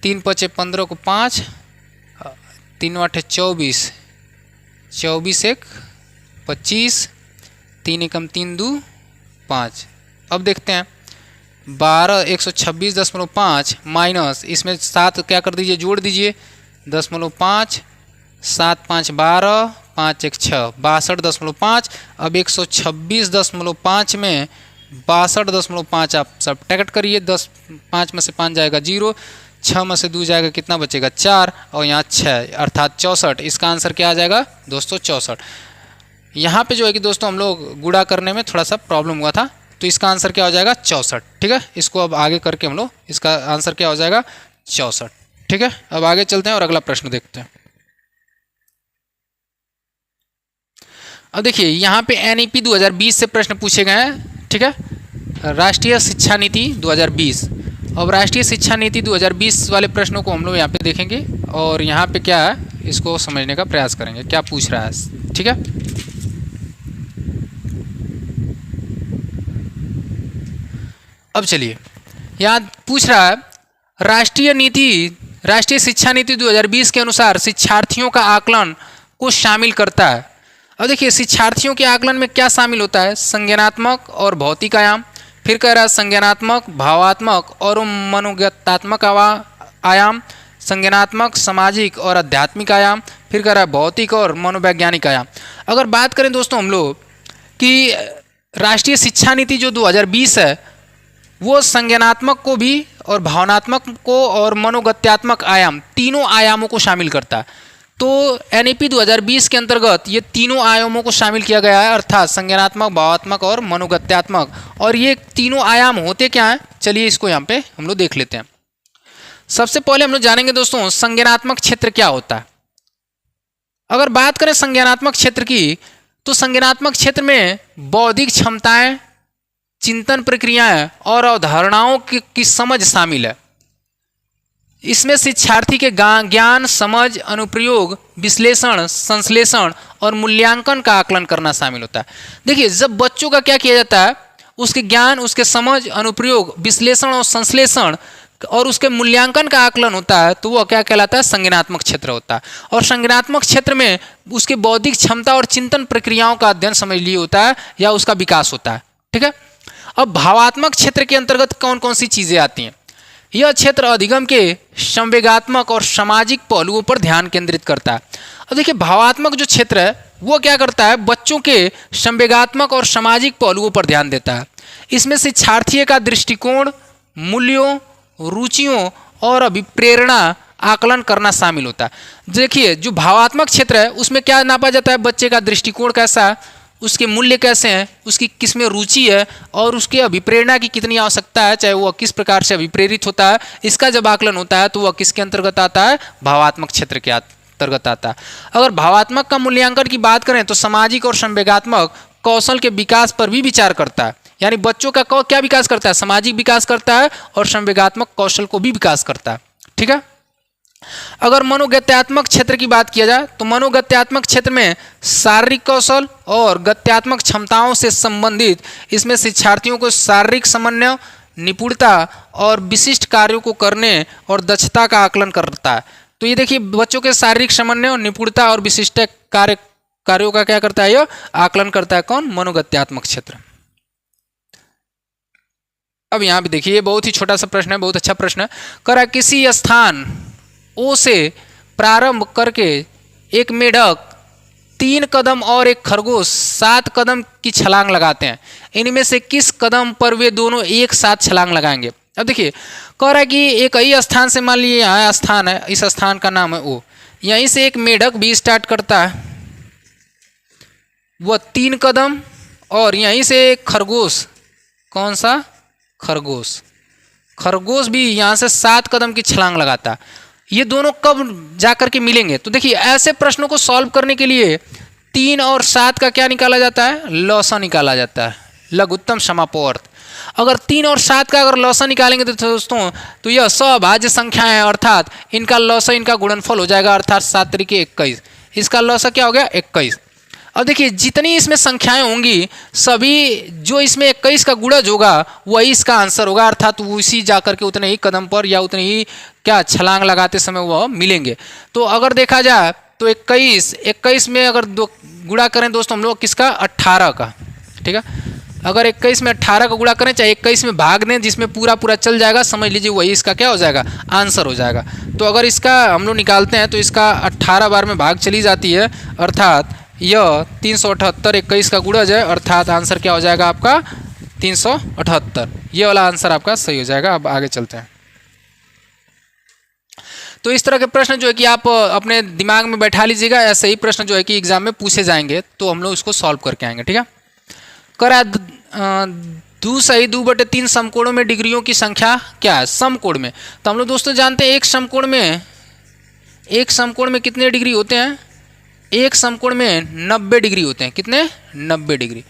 3 5 15 को 5, 3 8 24, 24 1 25, 3 एकम 3 2 5। अब देखते हैं 12 126.5 माइनस इसमें 7 क्या कर दीजिए, जोड़ दीजिए 0.5, 7 5 12, 5 1 6 62.5। अब 126.5 में 62.5 आप सब्ट्रैक्ट करिए। 10 5 में से 5 जाएगा 0, 6 में से 2 जाएगा, कितना बचेगा 4, और यहाँ 6 अर्थात 64। इसका आंसर क्या आ जाएगा दोस्तों 64। यहाँ पे जो है कि दोस्तों हम लोग गुणा करने में थोड़ा सा प्रॉब्लम हुआ था, तो इसका आंसर क्या हो जाएगा 64। ठीक है, इसको अब आगे करके हम लोग इसका आंसर क्या हो जाएगा 64। ठीक है, अब आगे चलते हैं और अगला प्रश्न देखते हैं। अब देखिए यहाँ पे NEP 2020 से प्रश्न पूछे गए हैं। ठीक है, राष्ट्रीय शिक्षा नीति 2020। अब राष्ट्रीय शिक्षा नीति 2020 वाले प्रश्नों को हम लोग यहाँ पे देखेंगे और यहाँ पे क्या है इसको समझने का प्रयास करेंगे, क्या पूछ रहा है। ठीक है, अब चलिए यहाँ पूछ रहा है राष्ट्रीय शिक्षा नीति 2020 के अनुसार शिक्षार्थियों का आकलन को शामिल करता है। अब देखिए शिक्षार्थियों के आकलन में क्या शामिल होता है, संज्ञानात्मक और भौतिक आयाम, फिर कह रहा है संज्ञानात्मक, भावात्मक और मनोगतात्मक आयाम, संज्ञानात्मक, सामाजिक और आध्यात्मिक आयाम, फिर कह रहा है भौतिक और मनोवैज्ञानिक आयाम। अगर बात करें दोस्तों हम लोग कि राष्ट्रीय शिक्षा नीति जो 2020 है वो संज्ञानात्मक को भी और भावनात्मक को और मनोगत्यात्मक आयाम, तीनों आयामों को शामिल करता है। तो NEP 2020 के अंतर्गत ये तीनों आयामों को शामिल किया गया है, अर्थात संज्ञानात्मक, भावात्मक और मनोगत्यात्मक। और ये तीनों आयाम होते क्या हैं, चलिए इसको यहाँ पे हम लोग देख लेते हैं। सबसे पहले हम लोग जानेंगे दोस्तों संज्ञानात्मक क्षेत्र क्या होता है। अगर बात करें संज्ञानात्मक क्षेत्र की, तो संज्ञानात्मक क्षेत्र में बौद्धिक क्षमताएं, चिंतन प्रक्रियाएं और अवधारणाओं की समझ शामिल है। इसमें शिक्षार्थी के ज्ञान, समझ, अनुप्रयोग, विश्लेषण, संश्लेषण और मूल्यांकन का आकलन करना शामिल होता है। देखिए जब बच्चों का क्या किया जाता है, उसके ज्ञान, उसके समझ, अनुप्रयोग, विश्लेषण और संश्लेषण और उसके मूल्यांकन का आकलन होता है, तो वह क्या कहलाता है, संज्ञानात्मक क्षेत्र होता है। और संज्ञानात्मक क्षेत्र में उसके बौद्धिक क्षमता और चिंतन प्रक्रियाओं का अध्ययन समझ लिए होता है या उसका विकास होता है। ठीक है, अब भावात्मक क्षेत्र के अंतर्गत कौन कौन सी चीजें आती हैं। यह क्षेत्र अधिगम के संवेगात्मक और सामाजिक पहलुओं पर ध्यान केंद्रित करता है। अब देखिए भावात्मक जो क्षेत्र है वो क्या करता है, बच्चों के संवेगात्मक और सामाजिक पहलुओं पर ध्यान देता है। इसमें शिक्षार्थी का दृष्टिकोण, मूल्यों, रुचियों और अभिप्रेरणा आकलन करना शामिल होता है। देखिए जो भावात्मक क्षेत्र है उसमें क्या नापा जाता है, बच्चे का दृष्टिकोण कैसा है, उसके मूल्य कैसे हैं, उसकी किस में रुचि है और उसके अभिप्रेरणा की कितनी आवश्यकता है, चाहे वह किस प्रकार से अभिप्रेरित होता है, इसका जब आकलन होता है तो वह किसके अंतर्गत आता है, भावात्मक क्षेत्र के अंतर्गत आता है। अगर भावात्मक का मूल्यांकन की बात करें तो सामाजिक और संवेगात्मक कौशल के विकास पर भी विचार करता है। यानी बच्चों का क्या विकास करता है, सामाजिक विकास करता है और संवेगात्मक कौशल को भी विकास करता है। ठीक है, अगर मनोगत्यात्मक क्षेत्र की बात किया जाए तो मनोगत्यात्मक क्षेत्र में शारीरिक कौशल और गत्यात्मक क्षमताओं से संबंधित इसमें शिक्षार्थियों को शारीरिक समन्वय, निपुणता और विशिष्ट कार्यों को करने और दक्षता का आकलन करता है। तो ये देखिए बच्चों के शारीरिक समन्वय, निपुणता और विशिष्ट कार्यों का क्या करता है, यह आकलन करता है कौन, मनोगत्यात्मक क्षेत्र। अब यहाँ भी देखिए बहुत ही छोटा सा प्रश्न है, बहुत अच्छा प्रश्न है। करा किसी स्थान O से प्रारंभ करके एक मेढक 3 कदम और एक खरगोश 7 कदम की छलांग लगाते हैं, इनमें से किस कदम पर वे दोनों एक साथ छलांग लगाएंगे। अब देखिए कह रहा है कि एक ही स्थान से, मान लीजिए यहाँ स्थान है, इस स्थान का नाम है ओ, यहीं से एक मेढक भी स्टार्ट करता है, वह 3 कदम, और यहीं से एक खरगोश, कौन सा, खरगोश, खरगोश भी यहाँ से 7 कदम की छलांग लगाता है। ये दोनों कब जाकर के मिलेंगे। तो देखिए ऐसे प्रश्नों को सॉल्व करने के लिए 3 और 7 का क्या निकाला जाता है, लौसा निकाला जाता है, लघुत्तम समापवर्त। अगर 3 और 7 का अगर लौसा निकालेंगे तो दोस्तों तो यह सभाज्य संख्या है, अर्थात इनका लौसा इनका गुणनफल हो जाएगा, अर्थात 7 तरीके 21, इसका लौसा क्या हो गया 21। अब देखिए जितनी इसमें संख्याएं होंगी सभी जो इसमें 21 का गुणज होगा वही इसका आंसर होगा, अर्थात उसी जाकर के उतने ही कदम पर या उतने ही क्या छलांग लगाते समय वह मिलेंगे। तो अगर देखा जाए तो 21 में अगर दो गुणा करें दोस्तों हम लोग किसका, 18 का, ठीक है। अगर 21 में 18 का गुणा करें, चाहे 21 में भाग दें, जिसमें पूरा पूरा चल जाएगा, समझ लीजिए वही इसका क्या हो जाएगा, आंसर हो जाएगा। तो अगर इसका हम लोग निकालते हैं तो इसका 18 बार में भाग चली जाती है, अर्थात यह 378 21 का गुणज है, अर्थात आंसर क्या हो जाएगा आपका 378। ये वाला आंसर आपका सही हो जाएगा। अब आगे चलते हैं। तो इस तरह के प्रश्न जो है कि आप अपने दिमाग में बैठा लीजिएगा, ऐसे ही प्रश्न जो है कि एग्जाम में पूछे जाएंगे, तो हम लोग इसको सॉल्व करके आएंगे, ठीक है। करा 2 सही 2/3 समकोणों में डिग्रियों की संख्या क्या है, समकोण में। तो हम लोग दोस्तों जानते हैं एक समकोण में कितने डिग्री होते हैं, एक समकोण में 90 डिग्री होते हैं, कितने, 90 डिग्री।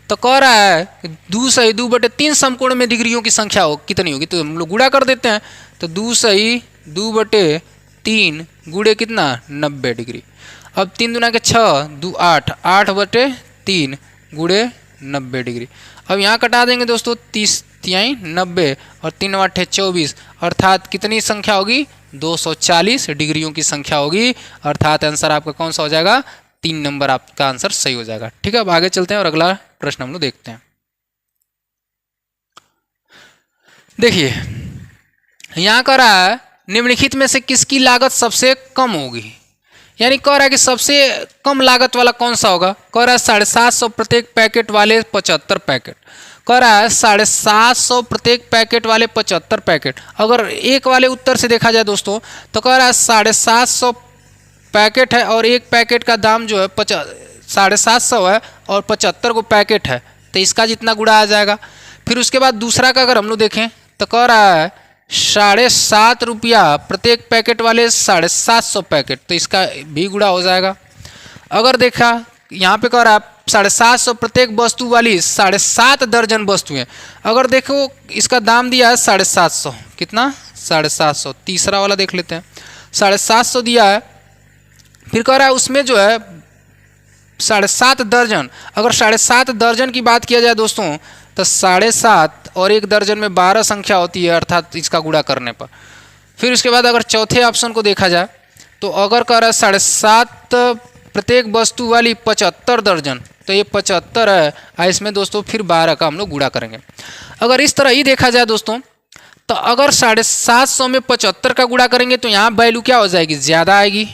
तो कह रहा है 2 सही 2/3 समकोण में डिग्रियों की संख्या कितनी होगी, तो हम लोग गुणा कर देते हैं। तो 2 सही 2/3 गुणे कितना, 90 डिग्री। अब 3 दूना के 6 2 8 8/3 गुणे 90 डिग्री। अब यहाँ कटा देंगे दोस्तों 30 तिहाई 90 और 3 8 24, अर्थात कितनी संख्या होगी, 240 डिग्रियों की संख्या होगी, अर्थात आंसर आपका कौन सा हो जाएगा, 3 नंबर आपका आंसर सही हो जाएगा, ठीक है। अब आगे चलते हैं और अगला प्रश्न हम लोग देखते हैं। देखिए यहाँ कह रहा है निम्नलिखित में से किसकी लागत सबसे कम होगी, यानी कह रहा है कि सबसे कम लागत वाला कौन सा होगा। कह रहा है 750 प्रत्येक पैकेट वाले 75 पैकेट, कह रहा है 750 प्रत्येक पैकेट वाले 75 पैकेट। अगर एक वाले उत्तर से देखा जाए दोस्तों तो कह रहा है 750 पैकेट है और एक पैकेट का दाम जो है 750 है और 75 को पैकेट है, तो इसका जितना गुणा आ जाएगा। फिर उसके बाद दूसरा का अगर हम लोग देखें तो कह रहा है 7.5 रुपया प्रत्येक पैकेट वाले 750 पैकेट, तो इसका भी गुणा हो जाएगा। अगर देखा यहाँ पे कह रहा है 750 प्रत्येक वस्तु वाली 7.5 दर्जन वस्तुएं, अगर देखो इसका दाम दिया है 750, कितना 750, तीसरा वाला देख लेते हैं 750 दिया है। फिर कह रहा है उसमें जो है 7.5 दर्जन, अगर 7.5 दर्जन की बात किया जाए दोस्तों तो 7.5 और एक दर्जन में 12 संख्या होती है, अर्थात इसका गुणा करने पर। फिर उसके बाद अगर चौथे ऑप्शन को देखा जाए तो अगर कह रहा है 7.5 प्रत्येक वस्तु वाली 75 दर्जन, तो ये 75 है, इसमें दोस्तों फिर 12 का हम लोग गुणा करेंगे। अगर इस तरह ही देखा जाए दोस्तों तो अगर 750 में 75 का गुणा करेंगे तो यहाँ वैल्यू क्या हो जाएगी, ज़्यादा आएगी,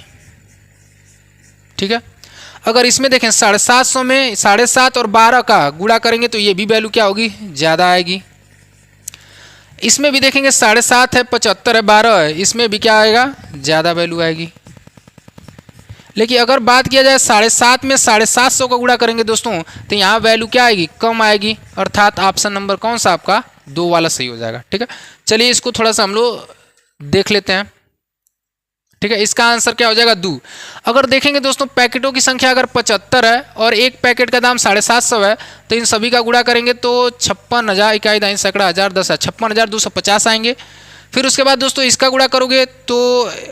ठीक है। अगर इसमें देखें 750 में 7.5 और 12 का गुणा करेंगे तो ये भी वैल्यू क्या होगी, ज़्यादा आएगी। इसमें भी देखेंगे 7.5 है 75 है 12 है, इसमें भी क्या आएगा, ज़्यादा वैल्यू आएगी। लेकिन अगर बात किया जाए 7.5 में 750 का गुणा करेंगे दोस्तों तो यहाँ वैल्यू क्या आएगी, कम आएगी, अर्थात ऑप्शन नंबर कौन सा आपका 2 वाला सही हो जाएगा, ठीक है। चलिए इसको थोड़ा सा हम लोग देख लेते हैं, ठीक है। इसका आंसर क्या हो जाएगा 2। अगर देखेंगे दोस्तों पैकेटों की संख्या अगर 75 है और एक पैकेट का दाम 750 है, तो इन सभी का गुणा करेंगे तो 56,000 इकाई दाई सैकड़ा हज़ार 10 56,250 आएंगे। फिर उसके बाद दोस्तों इसका गुणा करोगे तो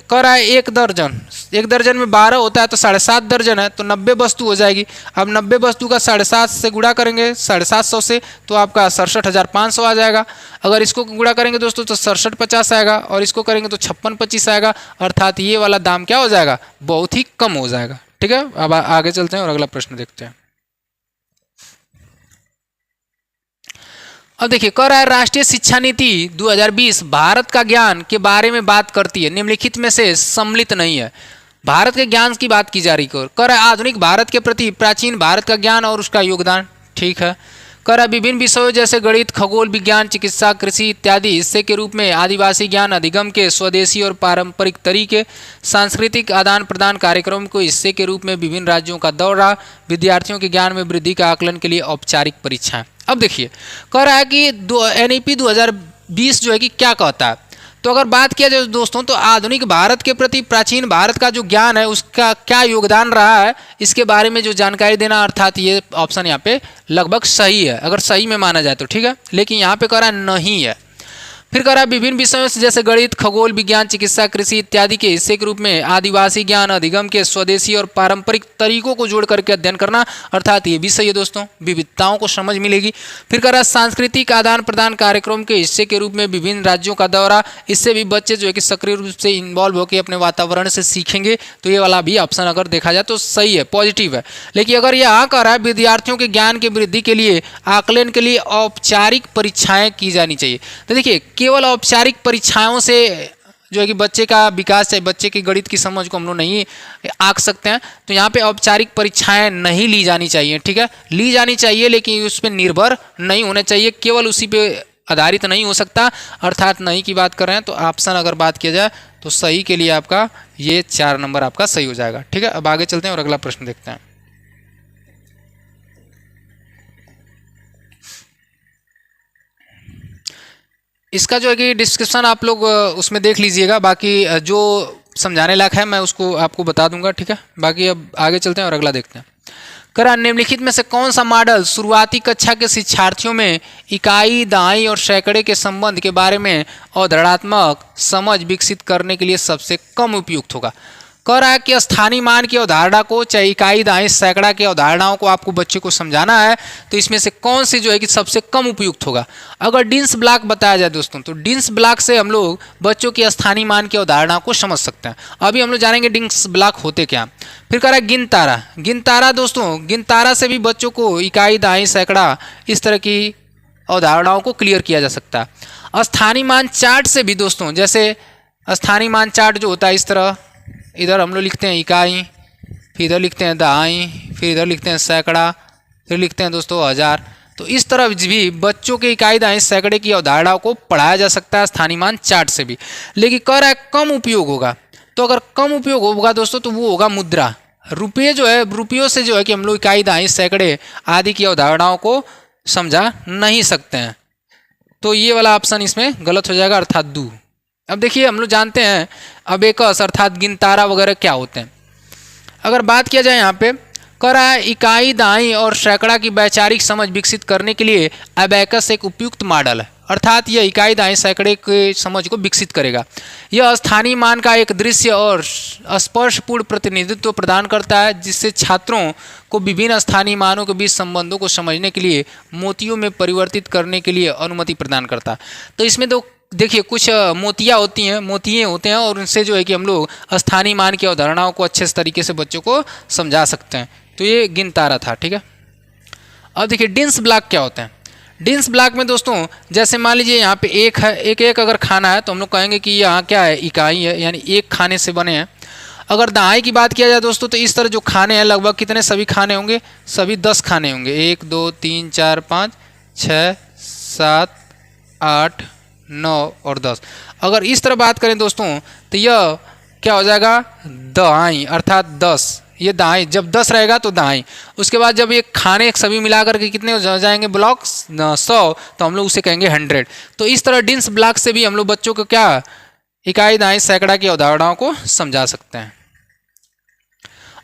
कह रहा है एक दर्जन में 12 होता है तो 7.5 दर्जन है तो 90 वस्तु हो जाएगी। अब 90 वस्तु का 7.5 से गुणा करेंगे 750 से तो आपका 67,500 आ जाएगा। अगर इसको गुणा करेंगे दोस्तों तो 6750 आएगा और इसको करेंगे तो 5625 आएगा, अर्थात ये वाला दाम क्या हो जाएगा, बहुत ही कम हो जाएगा, ठीक है। अब आगे चलते हैं और अगला प्रश्न देखते हैं। अब देखिए कह रहा है राष्ट्रीय शिक्षा नीति 2020 भारत का ज्ञान के बारे में बात करती है, निम्नलिखित में से सम्मिलित नहीं है। भारत के ज्ञान की बात की जा रही कर है आधुनिक भारत के प्रति प्राचीन भारत का ज्ञान और उसका योगदान। ठीक है। कर है विभिन्न विषयों जैसे गणित, खगोल विज्ञान, चिकित्सा, कृषि इत्यादि हिस्से के रूप में आदिवासी ज्ञान अधिगम के स्वदेशी और पारंपरिक तरीके, सांस्कृतिक आदान प्रदान कार्यक्रम को हिस्से के रूप में विभिन्न राज्यों का दौरा, विद्यार्थियों के ज्ञान में वृद्धि का आकलन के लिए औपचारिक परीक्षाएं। अब देखिए कह रहा है कि NEP 2020 जो है कि क्या कहता है। तो अगर बात किया जाए दोस्तों तो आधुनिक भारत के प्रति प्राचीन भारत का जो ज्ञान है उसका क्या योगदान रहा है इसके बारे में जो जानकारी देना, अर्थात ये ऑप्शन यहाँ पे लगभग सही है अगर सही में माना जाए तो। ठीक है। लेकिन यहाँ पे कह रहा है नहीं है। फिर कह रहा है विभिन्न विषयों से जैसे गणित, खगोल विज्ञान, चिकित्सा, कृषि इत्यादि के हिस्से के रूप में आदिवासी ज्ञान अधिगम के स्वदेशी और पारंपरिक तरीकों को जोड़ करके अध्ययन करना, अर्थात ये भी सही है दोस्तों, विविधताओं को समझ मिलेगी। फिर कह रहा है सांस्कृतिक आदान प्रदान कार्यक्रम के हिस्से के रूप में विभिन्न राज्यों का दौरा, इससे भी बच्चे जो है कि सक्रिय रूप से इन्वॉल्व होकर अपने वातावरण से सीखेंगे। तो ये वाला भी ऑप्शन अगर देखा जाए तो सही है, पॉजिटिव है। लेकिन अगर यहाँ कह रहा है विद्यार्थियों के ज्ञान की वृद्धि के लिए आकलन के लिए औपचारिक परीक्षाएं की जानी चाहिए, तो देखिए केवल औपचारिक परीक्षाओं से जो है कि बच्चे का विकास है, बच्चे की गणित की समझ को हम लोग नहीं आंक सकते हैं। तो यहाँ पे औपचारिक परीक्षाएं नहीं ली जानी चाहिए। ठीक है। ली जानी चाहिए लेकिन उस पर निर्भर नहीं होना चाहिए, केवल उसी पे आधारित नहीं हो सकता, अर्थात नहीं की बात कर रहे हैं। तो ऑप्शन अगर बात किया जाए तो सही के लिए आपका ये 4 नंबर आपका सही हो जाएगा। ठीक है। अब आगे चलते हैं और अगला प्रश्न देखते हैं। इसका जो है कि डिस्क्रिप्शन आप लोग उसमें देख लीजिएगा, बाकी जो समझाने लायक है मैं उसको आपको बता दूंगा। ठीक है। बाकी अब आगे चलते हैं और अगला देखते हैं। करा निम्नलिखित में से कौन सा मॉडल शुरुआती कक्षा के शिक्षार्थियों में इकाई, दहाई और सैकड़े के संबंध के बारे में अवधारणात्मक समझ विकसित करने के लिए सबसे कम उपयुक्त होगा। कह रहा है कि स्थानीय मान की अवधारणा को, चाहे इकाई, दहाई, सैकड़ा की अवधारणाओं को आपको बच्चे को समझाना है, तो इसमें से कौन सी जो है कि सबसे कम उपयुक्त होगा। अगर डिन्स ब्लॉक बताया जाए दोस्तों तो डिन्स ब्लॉक से हम लोग बच्चों की स्थानीय मान की अवधारणा को समझ सकते हैं। अभी हम लोग जानेंगे डिन्स ब्लॉक होते क्या। फिर कह रहा है गिनतारा। गिनतारा दोस्तों, गिनतारा से भी बच्चों को इकाई, दहाई, सैकड़ा इस तरह की अवधारणाओं को क्लियर किया जा सकता है। स्थानीय मान चार्ट से भी दोस्तों, जैसे स्थानीय मान चार्ट जो होता है इस तरह, इधर हम लोग लिखते हैं इकाई, फिर इधर लिखते हैं दहाई, फिर इधर लिखते हैं सैकड़ा, फिर लिखते हैं दोस्तों हजार। तो इस तरह भी बच्चों के इकाई, दहाई, सैकड़े की अवधारणाओं को पढ़ाया जा सकता है स्थानीय मान चार्ट से भी। लेकिन कह रहा है कम उपयोग होगा। तो अगर कम उपयोग होगा दोस्तों तो वो होगा मुद्रा। रुपये जो है, रुपयों से जो है कि हम लोग इकाई, दहाई, सैकड़े आदि की अवधारणाओं को समझा नहीं सकते हैं। तो ये वाला ऑप्शन इसमें गलत हो जाएगा, अर्थात दू। अब देखिए हम लोग जानते हैं अबेकस अर्थात गिनतारा वगैरह क्या होते हैं। अगर बात किया जाए यहाँ पे कह रहा है इकाई, दहाई और सैकड़ा की वैचारिक समझ विकसित करने के लिए अबेकस एक उपयुक्त मॉडल है, अर्थात यह इकाई, दहाई, सैकड़े की समझ को विकसित करेगा। यह स्थानीय मान का एक दृश्य और स्पर्शपूर्ण प्रतिनिधित्व प्रदान करता है, जिससे छात्रों को विभिन्न स्थानीय मानों के बीच संबंधों को समझने के लिए मोतियों में परिवर्तित करने के लिए अनुमति प्रदान करता है। तो इसमें तो देखिए कुछ मोतियाँ होती हैं, मोतिये होते हैं, और उनसे जो है कि हम लोग स्थानीय मान की अवधारणाओं को अच्छे तरीके से बच्चों को समझा सकते हैं। तो ये गिनतारा था। ठीक है। अब देखिए डिन्स ब्लॉक क्या होते हैं। डिन्स ब्लॉक में दोस्तों जैसे मान लीजिए यहाँ पे एक है, एक अगर खाना है तो हम लोग कहेंगे कि यहाँ क्या है, इकाई है, यानी एक खाने से बने हैं। अगर दहाई की बात किया जाए दोस्तों तो इस तरह जो खाने हैं लगभग कितने सभी खाने होंगे, सभी 10 खाने होंगे, 1 2 3 4 5 6 7 8 9 और 10। अगर इस तरह बात करें दोस्तों तो यह क्या हो जाएगा, दहाई, अर्थात 10। ये दहाई, जब 10 रहेगा तो दहाई। उसके बाद जब ये खाने सभी मिला करके कितने हो जाएंगे ब्लॉक, 100, तो हम लोग उसे कहेंगे 100। तो इस तरह डिन्स ब्लॉक से भी हम लोग बच्चों को क्या इकाई, दहाई, सैकड़ा की अवधारणाओं को समझा सकते हैं।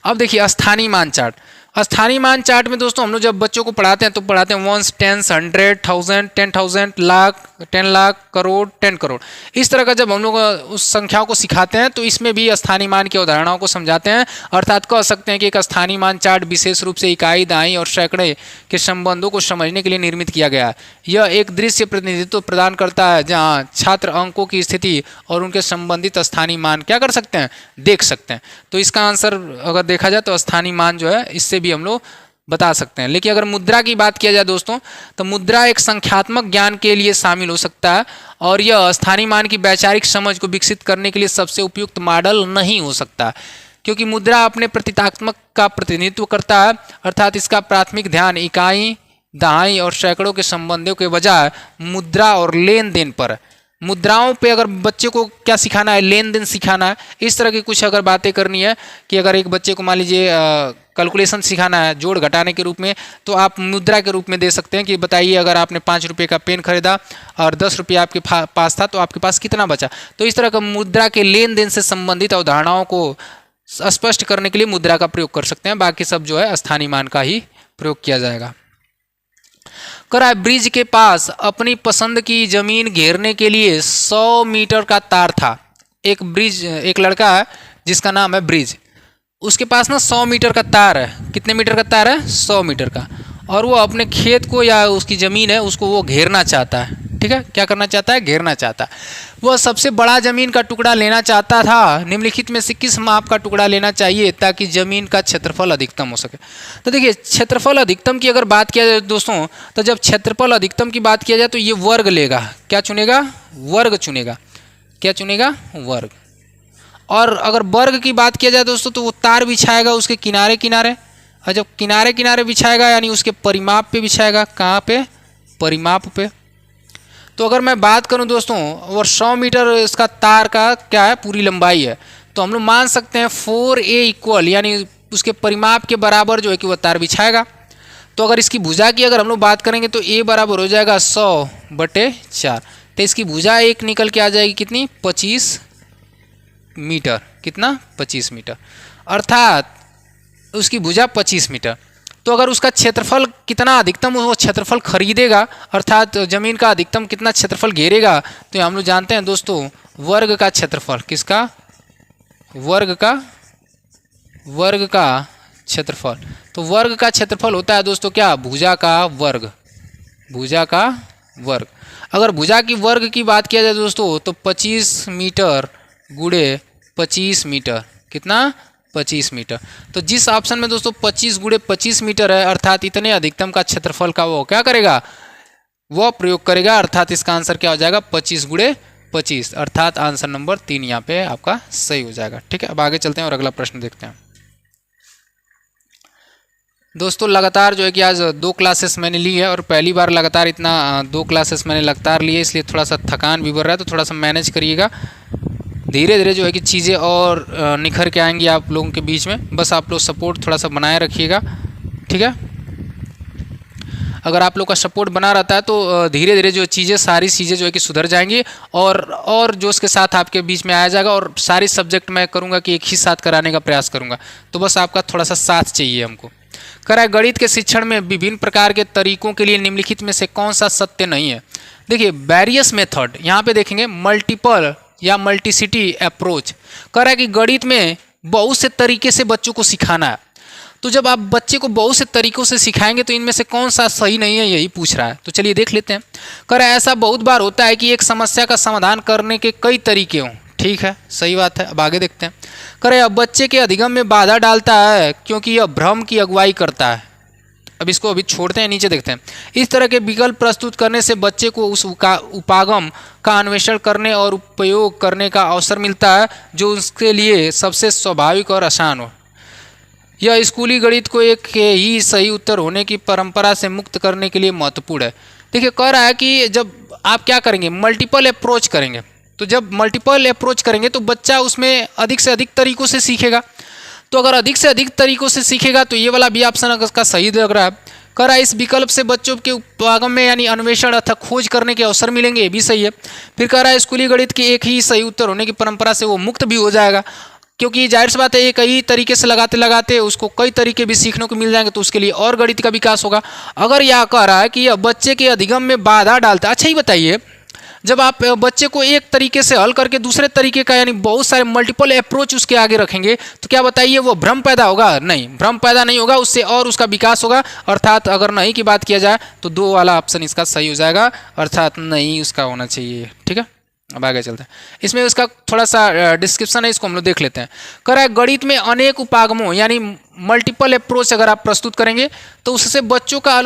अब देखिए स्थानीय मान चार्ट। स्थानीय मान चार्ट में दोस्तों हम लोग जब बच्चों को पढ़ाते हैं तो पढ़ाते हैं 1, 10, 100, 1000, 10,000, लाख, 10 लाख, करोड़, 10 करोड़। इस तरह का जब हम लोग उस संख्याओं को सिखाते हैं तो इसमें भी स्थानीय मान की अवधारणाओं को समझाते हैं। अर्थात कह सकते हैं कि एक स्थानीय मान चार्ट विशेष रूप से इकाई, दहाई और सैकड़े के संबंधों को समझने के लिए निर्मित किया गया है। यह एक दृश्य प्रतिनिधित्व प्रदान करता है जहाँ छात्र अंकों की स्थिति और उनके संबंधित स्थानीय मान क्या कर सकते हैं, देख सकते हैं। तो इसका आंसर अगर देखा जाए तो स्थानीय मान जो है इससे भी हम लोग बता सकते हैं। लेकिन अगर मुद्रा की बात किया जाए दोस्तों तो मुद्रा एक संख्यात्मक ज्ञान के लिए शामिल हो सकता है और यह स्थानीय मान की वैचारिक समझ को विकसित करने के लिए सबसे उपयुक्त मॉडल नहीं हो सकता। क्योंकि मुद्रा अपने प्रतीकात्मक का प्रतिनिधित्व करता है, अर्थात इसका प्राथमिक ध्यान इकाई, दहाई और सैकड़ों के संबंधों के बजाय मुद्रा और लेन देन पर है। मुद्राओं पे अगर बच्चे को क्या सिखाना है, लेन देन सिखाना है, इस तरह की कुछ अगर बातें करनी है कि अगर एक बच्चे को मान लीजिए कैलकुलेशन सिखाना है जोड़ घटाने के रूप में, तो आप मुद्रा के रूप में दे सकते हैं कि बताइए अगर आपने 5 रुपये का पेन खरीदा और 10 रुपये आपके पास था तो आपके पास कितना बचा। तो इस तरह का मुद्रा के लेन देन से संबंधित अवधारणाओं को स्पष्ट करने के लिए मुद्रा का प्रयोग कर सकते हैं। बाकी सब जो है स्थानीय मान का ही प्रयोग किया जाएगा। करा ब्रिज के पास अपनी पसंद की जमीन घेरने के लिए 100 मीटर का तार था। एक लड़का है जिसका नाम है ब्रिज, उसके पास ना 100 मीटर का तार है। कितने मीटर का तार है? 100 मीटर का। और वो अपने खेत को या उसकी ज़मीन है उसको वो घेरना चाहता है। ठीक है, क्या करना चाहता है? घेरना चाहता है। वह सबसे बड़ा ज़मीन का टुकड़ा लेना चाहता था। निम्नलिखित में से किस माप का टुकड़ा लेना चाहिए ताकि ज़मीन का क्षेत्रफल अधिकतम हो सके? तो देखिए, क्षेत्रफल अधिकतम की अगर बात किया जाए दोस्तों, तो जब क्षेत्रफल अधिकतम की बात किया जाए तो ये वर्ग लेगा। क्या चुनेगा? वर्ग चुनेगा। क्या चुनेगा? वर्ग। और अगर वर्ग की बात किया जाए दोस्तों तो वो तार बिछाएगा उसके किनारे किनारे, और जब किनारे किनारे बिछाएगा यानी उसके परिमाप पे बिछाएगा। कहाँ पे? परिमाप पे। तो अगर मैं बात करूं दोस्तों, और 100 मीटर इसका तार का क्या है? पूरी लंबाई है, तो हम लोग मान सकते हैं 4a इक्वल यानी उसके परिमाप के बराबर जो है कि वह तार बिछाएगा। तो अगर इसकी भुजा की अगर हम लोग बात करेंगे तो a बराबर हो जाएगा 100/4। तो इसकी भुजा एक निकल के आ जाएगी कितनी? 25 मीटर। कितना? 25 मीटर, अर्थात उसकी भुजा 25 मीटर। तो अगर उसका क्षेत्रफल कितना अधिकतम वो क्षेत्रफल खरीदेगा, अर्थात ज़मीन का अधिकतम कितना क्षेत्रफल घेरेगा, तो हम लोग जानते हैं दोस्तों वर्ग का क्षेत्रफल। किसका? वर्ग का क्षेत्रफल। तो वर्ग का क्षेत्रफल होता है दोस्तों क्या? भुजा का वर्ग। भुजा का वर्ग। अगर भुजा की वर्ग की बात किया जाए दोस्तों तो 25 मीटर गुणे 25 मीटर। कितना? 25 मीटर। तो जिस ऑप्शन में दोस्तों 25 गुणे 25 मीटर है, अर्थात इतने अधिकतम का क्षेत्रफल का वो क्या करेगा? वो प्रयोग करेगा, अर्थात इसका आंसर क्या हो जाएगा? 25 गुणे 25, अर्थात आंसर नंबर 3 यहाँ पे आपका सही हो जाएगा। ठीक है, अब आगे चलते हैं और अगला प्रश्न देखते हैं। दोस्तों लगातार जो है कि आज 2 क्लासेस मैंने ली है और पहली बार लगातार इतना 2 क्लासेस मैंने लगातार लिए, इसलिए थोड़ा सा थकान भी बढ़ रहा है, तो थोड़ा सा मैनेज करिएगा। धीरे धीरे जो है कि चीज़ें और निखर के आएंगी आप लोगों के बीच में। बस आप लोग सपोर्ट थोड़ा सा बनाए रखिएगा। ठीक है, अगर आप लोग का सपोर्ट बना रहता है तो धीरे धीरे जो चीज़ें सारी चीज़ें जो है कि सुधर जाएंगी और जोश के साथ आपके बीच में आया जाएगा। और सारी सब्जेक्ट मैं करूँगा कि एक ही साथ कराने का प्रयास करूँगा, तो बस आपका थोड़ा सा साथ चाहिए हमको। करा गणित के शिक्षण में विभिन्न प्रकार के तरीकों के लिए निम्नलिखित में से कौन सा सत्य नहीं है? देखिए, वेरियस मेथड, यहाँ पे देखेंगे मल्टीपल या मल्टीसिटी अप्रोच। कह रहा है कि गणित में बहुत से तरीके से बच्चों को सिखाना है। तो जब आप बच्चे को बहुत से तरीकों से सिखाएंगे तो इनमें से कौन सा सही नहीं है, यही पूछ रहा है। तो चलिए देख लेते हैं। कह रहा है ऐसा बहुत बार होता है कि एक समस्या का समाधान करने के कई तरीके हों। ठीक है, सही बात है। अब आगे देखते हैं। कह रहे अब बच्चे के अधिगम में बाधा डालता है क्योंकि यह भ्रम की अगुवाई करता है। अब इसको अभी छोड़ते हैं, नीचे देखते हैं। इस तरह के विकल्प प्रस्तुत करने से बच्चे को उस उपागम का अन्वेषण करने और उपयोग करने का अवसर मिलता है जो उसके लिए सबसे स्वाभाविक और आसान हो। यह स्कूली गणित को एक ही सही उत्तर होने की परंपरा से मुक्त करने के लिए महत्वपूर्ण है। देखिए, कह रहा है कि जब आप क्या करेंगे, मल्टीपल अप्रोच करेंगे, तो जब मल्टीपल अप्रोच करेंगे तो बच्चा उसमें अधिक से अधिक तरीक़ों से सीखेगा। तो अगर अधिक से अधिक तरीक़ों से सीखेगा तो ये वाला भी ऑप्शन का सही लग रहा है। कह रहा है इस विकल्प से बच्चों के उपागम में यानी अन्वेषण अथवा खोज करने के अवसर मिलेंगे, ये भी सही है। फिर कह रहा है स्कूली गणित की एक ही सही उत्तर होने की परंपरा से वो मुक्त भी हो जाएगा, क्योंकि जाहिर सी बात है ये कई तरीके से लगाते लगाते उसको कई तरीके भी सीखने को मिल जाएंगे, तो उसके लिए और गणित का विकास होगा। अगर यह कह रहा है कि यह बच्चे के अधिगम में बाधा डालता है, अच्छा ही बताइए, जब आप बच्चे को एक तरीके से हल करके दूसरे तरीके का यानी बहुत सारे मल्टीपल अप्रोच उसके आगे रखेंगे तो क्या बताइए वो भ्रम पैदा होगा? नहीं, भ्रम पैदा नहीं होगा, उससे और उसका विकास होगा। अर्थात अगर नहीं की बात किया जाए तो 2 वाला ऑप्शन इसका सही हो जाएगा, अर्थात नहीं उसका होना चाहिए। ठीक है, अब आगे चलते हैं। इसमें उसका थोड़ा सा डिस्क्रिप्शन है, इसको हम लोग देख लेते हैं। कह रहा है गणित में अनेक उपागमों यानी मल्टीपल अप्रोच अगर आप प्रस्तुत करेंगे तो उससे बच्चों का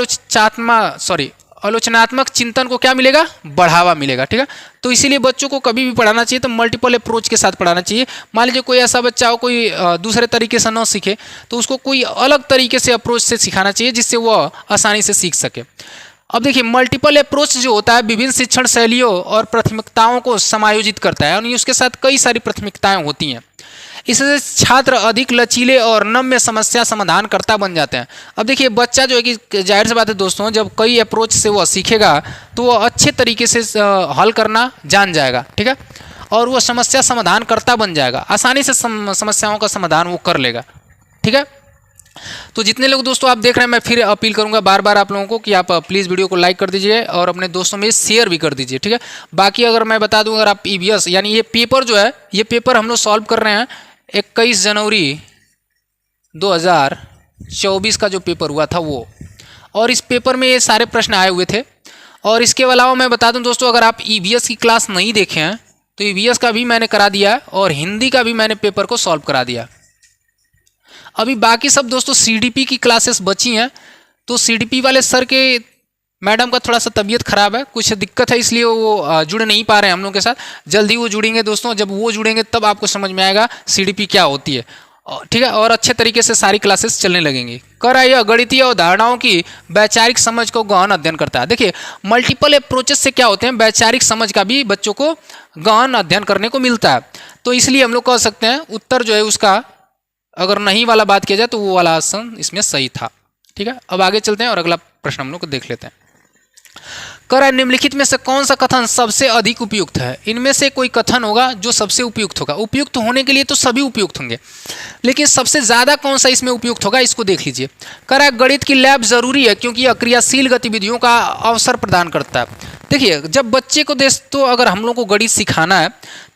आलोचनात्मक चिंतन को क्या मिलेगा, बढ़ावा मिलेगा। ठीक है, तो इसीलिए बच्चों को कभी भी पढ़ाना चाहिए तो मल्टीपल अप्रोच के साथ पढ़ाना चाहिए। मान लीजिए कोई ऐसा बच्चा हो कोई दूसरे तरीके से न सीखे, तो उसको कोई अलग तरीके से अप्रोच से सिखाना चाहिए जिससे वह आसानी से सीख सके। अब देखिए मल्टीपल अप्रोच जो होता है विभिन्न शिक्षण शैलियों और प्राथमिकताओं को समायोजित करता है, और उसके साथ कई सारी प्राथमिकताएं होती हैं। इससे छात्र अधिक लचीले और नम्य समस्या समाधान करता बन जाते हैं। अब देखिए बच्चा जो है कि जाहिर सी बात है दोस्तों, जब कई अप्रोच से वह सीखेगा तो वह अच्छे तरीके से हल करना जान जाएगा। ठीक है, और वह समस्या समाधान करता बन जाएगा, आसानी से समस्याओं का समाधान वो कर लेगा। ठीक है, तो जितने लोग दोस्तों आप देख रहे हैं, मैं फिर अपील करूंगा बार बार आप लोगों को कि आप प्लीज़ वीडियो को लाइक कर दीजिए और अपने दोस्तों में शेयर भी कर दीजिए। ठीक है, बाकी अगर मैं बता दूं, अगर आप ईवीएस यानी ये पेपर जो है, ये पेपर हम लोग सॉल्व कर रहे हैं 21 जनवरी 2024 का जो पेपर हुआ था वो, और इस पेपर में ये सारे प्रश्न आए हुए थे। और इसके अलावा मैं बता दूं दोस्तों, अगर आप ईवीएस की क्लास नहीं देखे हैं तो ईवीएस का भी मैंने करा दिया और हिंदी का भी मैंने पेपर को सॉल्व करा दिया। अभी बाकी सब दोस्तों सीडीपी की क्लासेस बची हैं, तो सीडीपी वाले सर के मैडम का थोड़ा सा तबीयत खराब है, कुछ दिक्कत है, इसलिए वो जुड़ नहीं पा रहे हैं हम लोग के साथ। जल्दी वो जुड़ेंगे दोस्तों, जब वो जुड़ेंगे तब आपको समझ में आएगा सीडीपी क्या होती है। ठीक है, और अच्छे तरीके से सारी क्लासेस चलने लगेंगी। कर यह गणितीय अवधारणाओं की वैचारिक समझ को गहन अध्ययन करता है। देखिए मल्टीपल अप्रोचेस से क्या होते हैं, वैचारिक समझ का भी बच्चों को गहन अध्ययन करने को मिलता है। तो इसलिए हम लोग कह सकते हैं उत्तर जो है उसका, अगर नहीं वाला बात किया जाए तो वो वाला ऑप्शन इसमें सही था। ठीक है, अब आगे चलते हैं और अगला प्रश्न हम लोग को देख लेते हैं। कर निम्नलिखित में से कौन सा कथन सबसे अधिक उपयुक्त है। इनमें से कोई कथन होगा जो सबसे उपयुक्त होगा। उपयुक्त होने के लिए तो सभी उपयुक्त होंगे, लेकिन सबसे ज्यादा कौन सा इसमें उपयुक्त होगा इसको देख लीजिए। कर गणित की लैब जरूरी है क्योंकि यह क्रियाशील गतिविधियों का अवसर प्रदान करता है। देखिए जब बच्चे को तो अगर हम लोग को गणित सिखाना है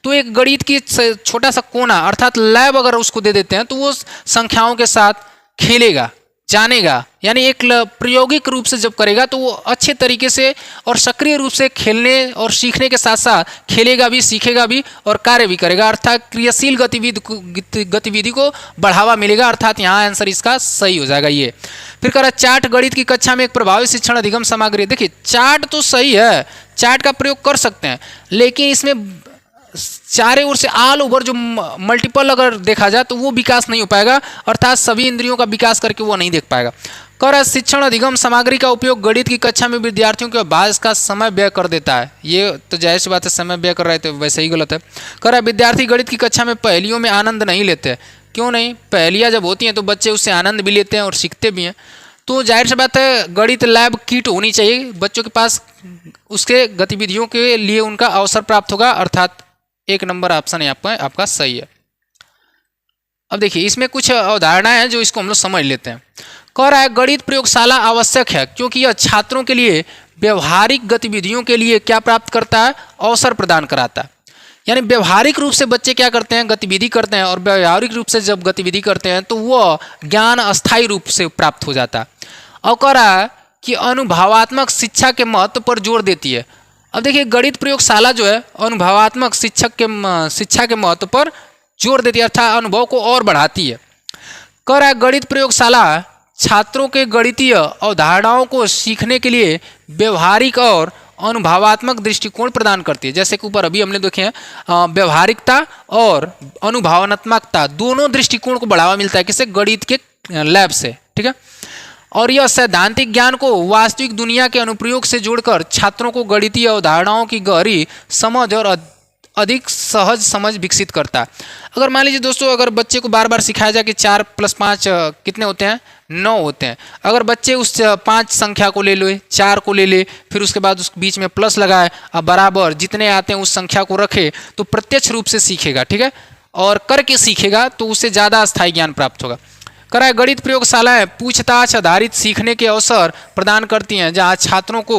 तो एक गणित की छोटा सा कोना अर्थात लैब अगर उसको दे देते हैं तो वो संख्याओं के साथ खेलेगा, जानेगा, यानी एक प्रायोगिक रूप से जब करेगा तो वो अच्छे तरीके से और सक्रिय रूप से खेलने और सीखने के साथ साथ खेलेगा भी, सीखेगा भी और कार्य भी करेगा, अर्थात क्रियाशील गतिविधि को बढ़ावा मिलेगा। अर्थात यहाँ आंसर इसका सही हो जाएगा ये। फिर कह रहा चार्ट गणित की कक्षा में एक प्रभावी शिक्षण अधिगम सामग्री। देखिए चार्ट तो सही है, चार्ट का प्रयोग कर सकते हैं, लेकिन इसमें चारे ओर से ऑल ओवर जो मल्टीपल अगर देखा जाए तो वो विकास नहीं हो पाएगा, अर्थात सभी इंद्रियों का विकास करके वो नहीं देख पाएगा। कर शिक्षण अधिगम सामग्री का उपयोग गणित की कक्षा में विद्यार्थियों के अभ्यास का समय व्यय कर देता है। ये तो जाहिर सी बात है, समय व्यय कर रहे थे वैसे ही गलत है। कर विद्यार्थी गणित की कक्षा में पहेलियों में आनंद नहीं लेते। क्यों नहीं, पहेलियाँ जब होती हैं तो बच्चे उससे आनंद भी लेते हैं और सीखते भी हैं। तो जाहिर सी बात है गणित लैब किट होनी चाहिए बच्चों के पास, उसके गतिविधियों के लिए उनका अवसर प्राप्त होगा, अर्थात एक नंबर ऑप्शन है आपका सही है। अब देखिए इसमें कुछ अवधारणाएं हैं जो इसको हम लोग समझ लेते हैं। कह रहा है गणित प्रयोगशाला आवश्यक है क्योंकि यह छात्रों के लिए व्यवहारिक गतिविधियों के लिए क्या प्राप्त करता है, अवसर प्रदान कराता है। यानी व्यवहारिक रूप से बच्चे क्या करते हैं, गतिविधि करते हैं, और व्यवहारिक रूप से जब गतिविधि करते हैं तो वह ज्ञान अस्थायी रूप से प्राप्त हो जाता है। और कह रहा है कि अनुभवात्मक शिक्षा के महत्व पर जोर देती है। अब देखिए गणित प्रयोगशाला जो है अनुभवात्मक शिक्षा के महत्व पर जोर देती है, अर्थात अनुभव को और बढ़ाती है। कह रहा है गणित प्रयोगशाला छात्रों के गणितीय अवधारणाओं को सीखने के लिए व्यवहारिक और अनुभवात्मक दृष्टिकोण प्रदान करती है। जैसे कि ऊपर अभी हमने देखे हैं व्यवहारिकता और अनुभवात्मकता दोनों दृष्टिकोण को बढ़ावा मिलता है किससे, गणित के लैब से। ठीक है, और यह सैद्धांतिक ज्ञान को वास्तविक दुनिया के अनुप्रयोग से जोड़कर छात्रों को गणितीय अवधारणाओं की गहरी समझ और अधिक सहज समझ विकसित करता है। अगर मान लीजिए दोस्तों अगर बच्चे को बार बार सिखाया जाए कि 4 + 5 कितने होते हैं, 9 होते हैं, अगर बच्चे उस 5 संख्या को ले ले, 4 को ले ले, फिर उसके बाद उस बीच में प्लस लगाए और बराबर जितने आते हैं उस संख्या को रखे तो प्रत्यक्ष रूप से सीखेगा। ठीक है, और करके सीखेगा तो उससे ज़्यादा अस्थायी ज्ञान प्राप्त होगा। कराए गणित प्रयोगशालाएं पूछताछ आधारित सीखने के अवसर प्रदान करती हैं जहां छात्रों को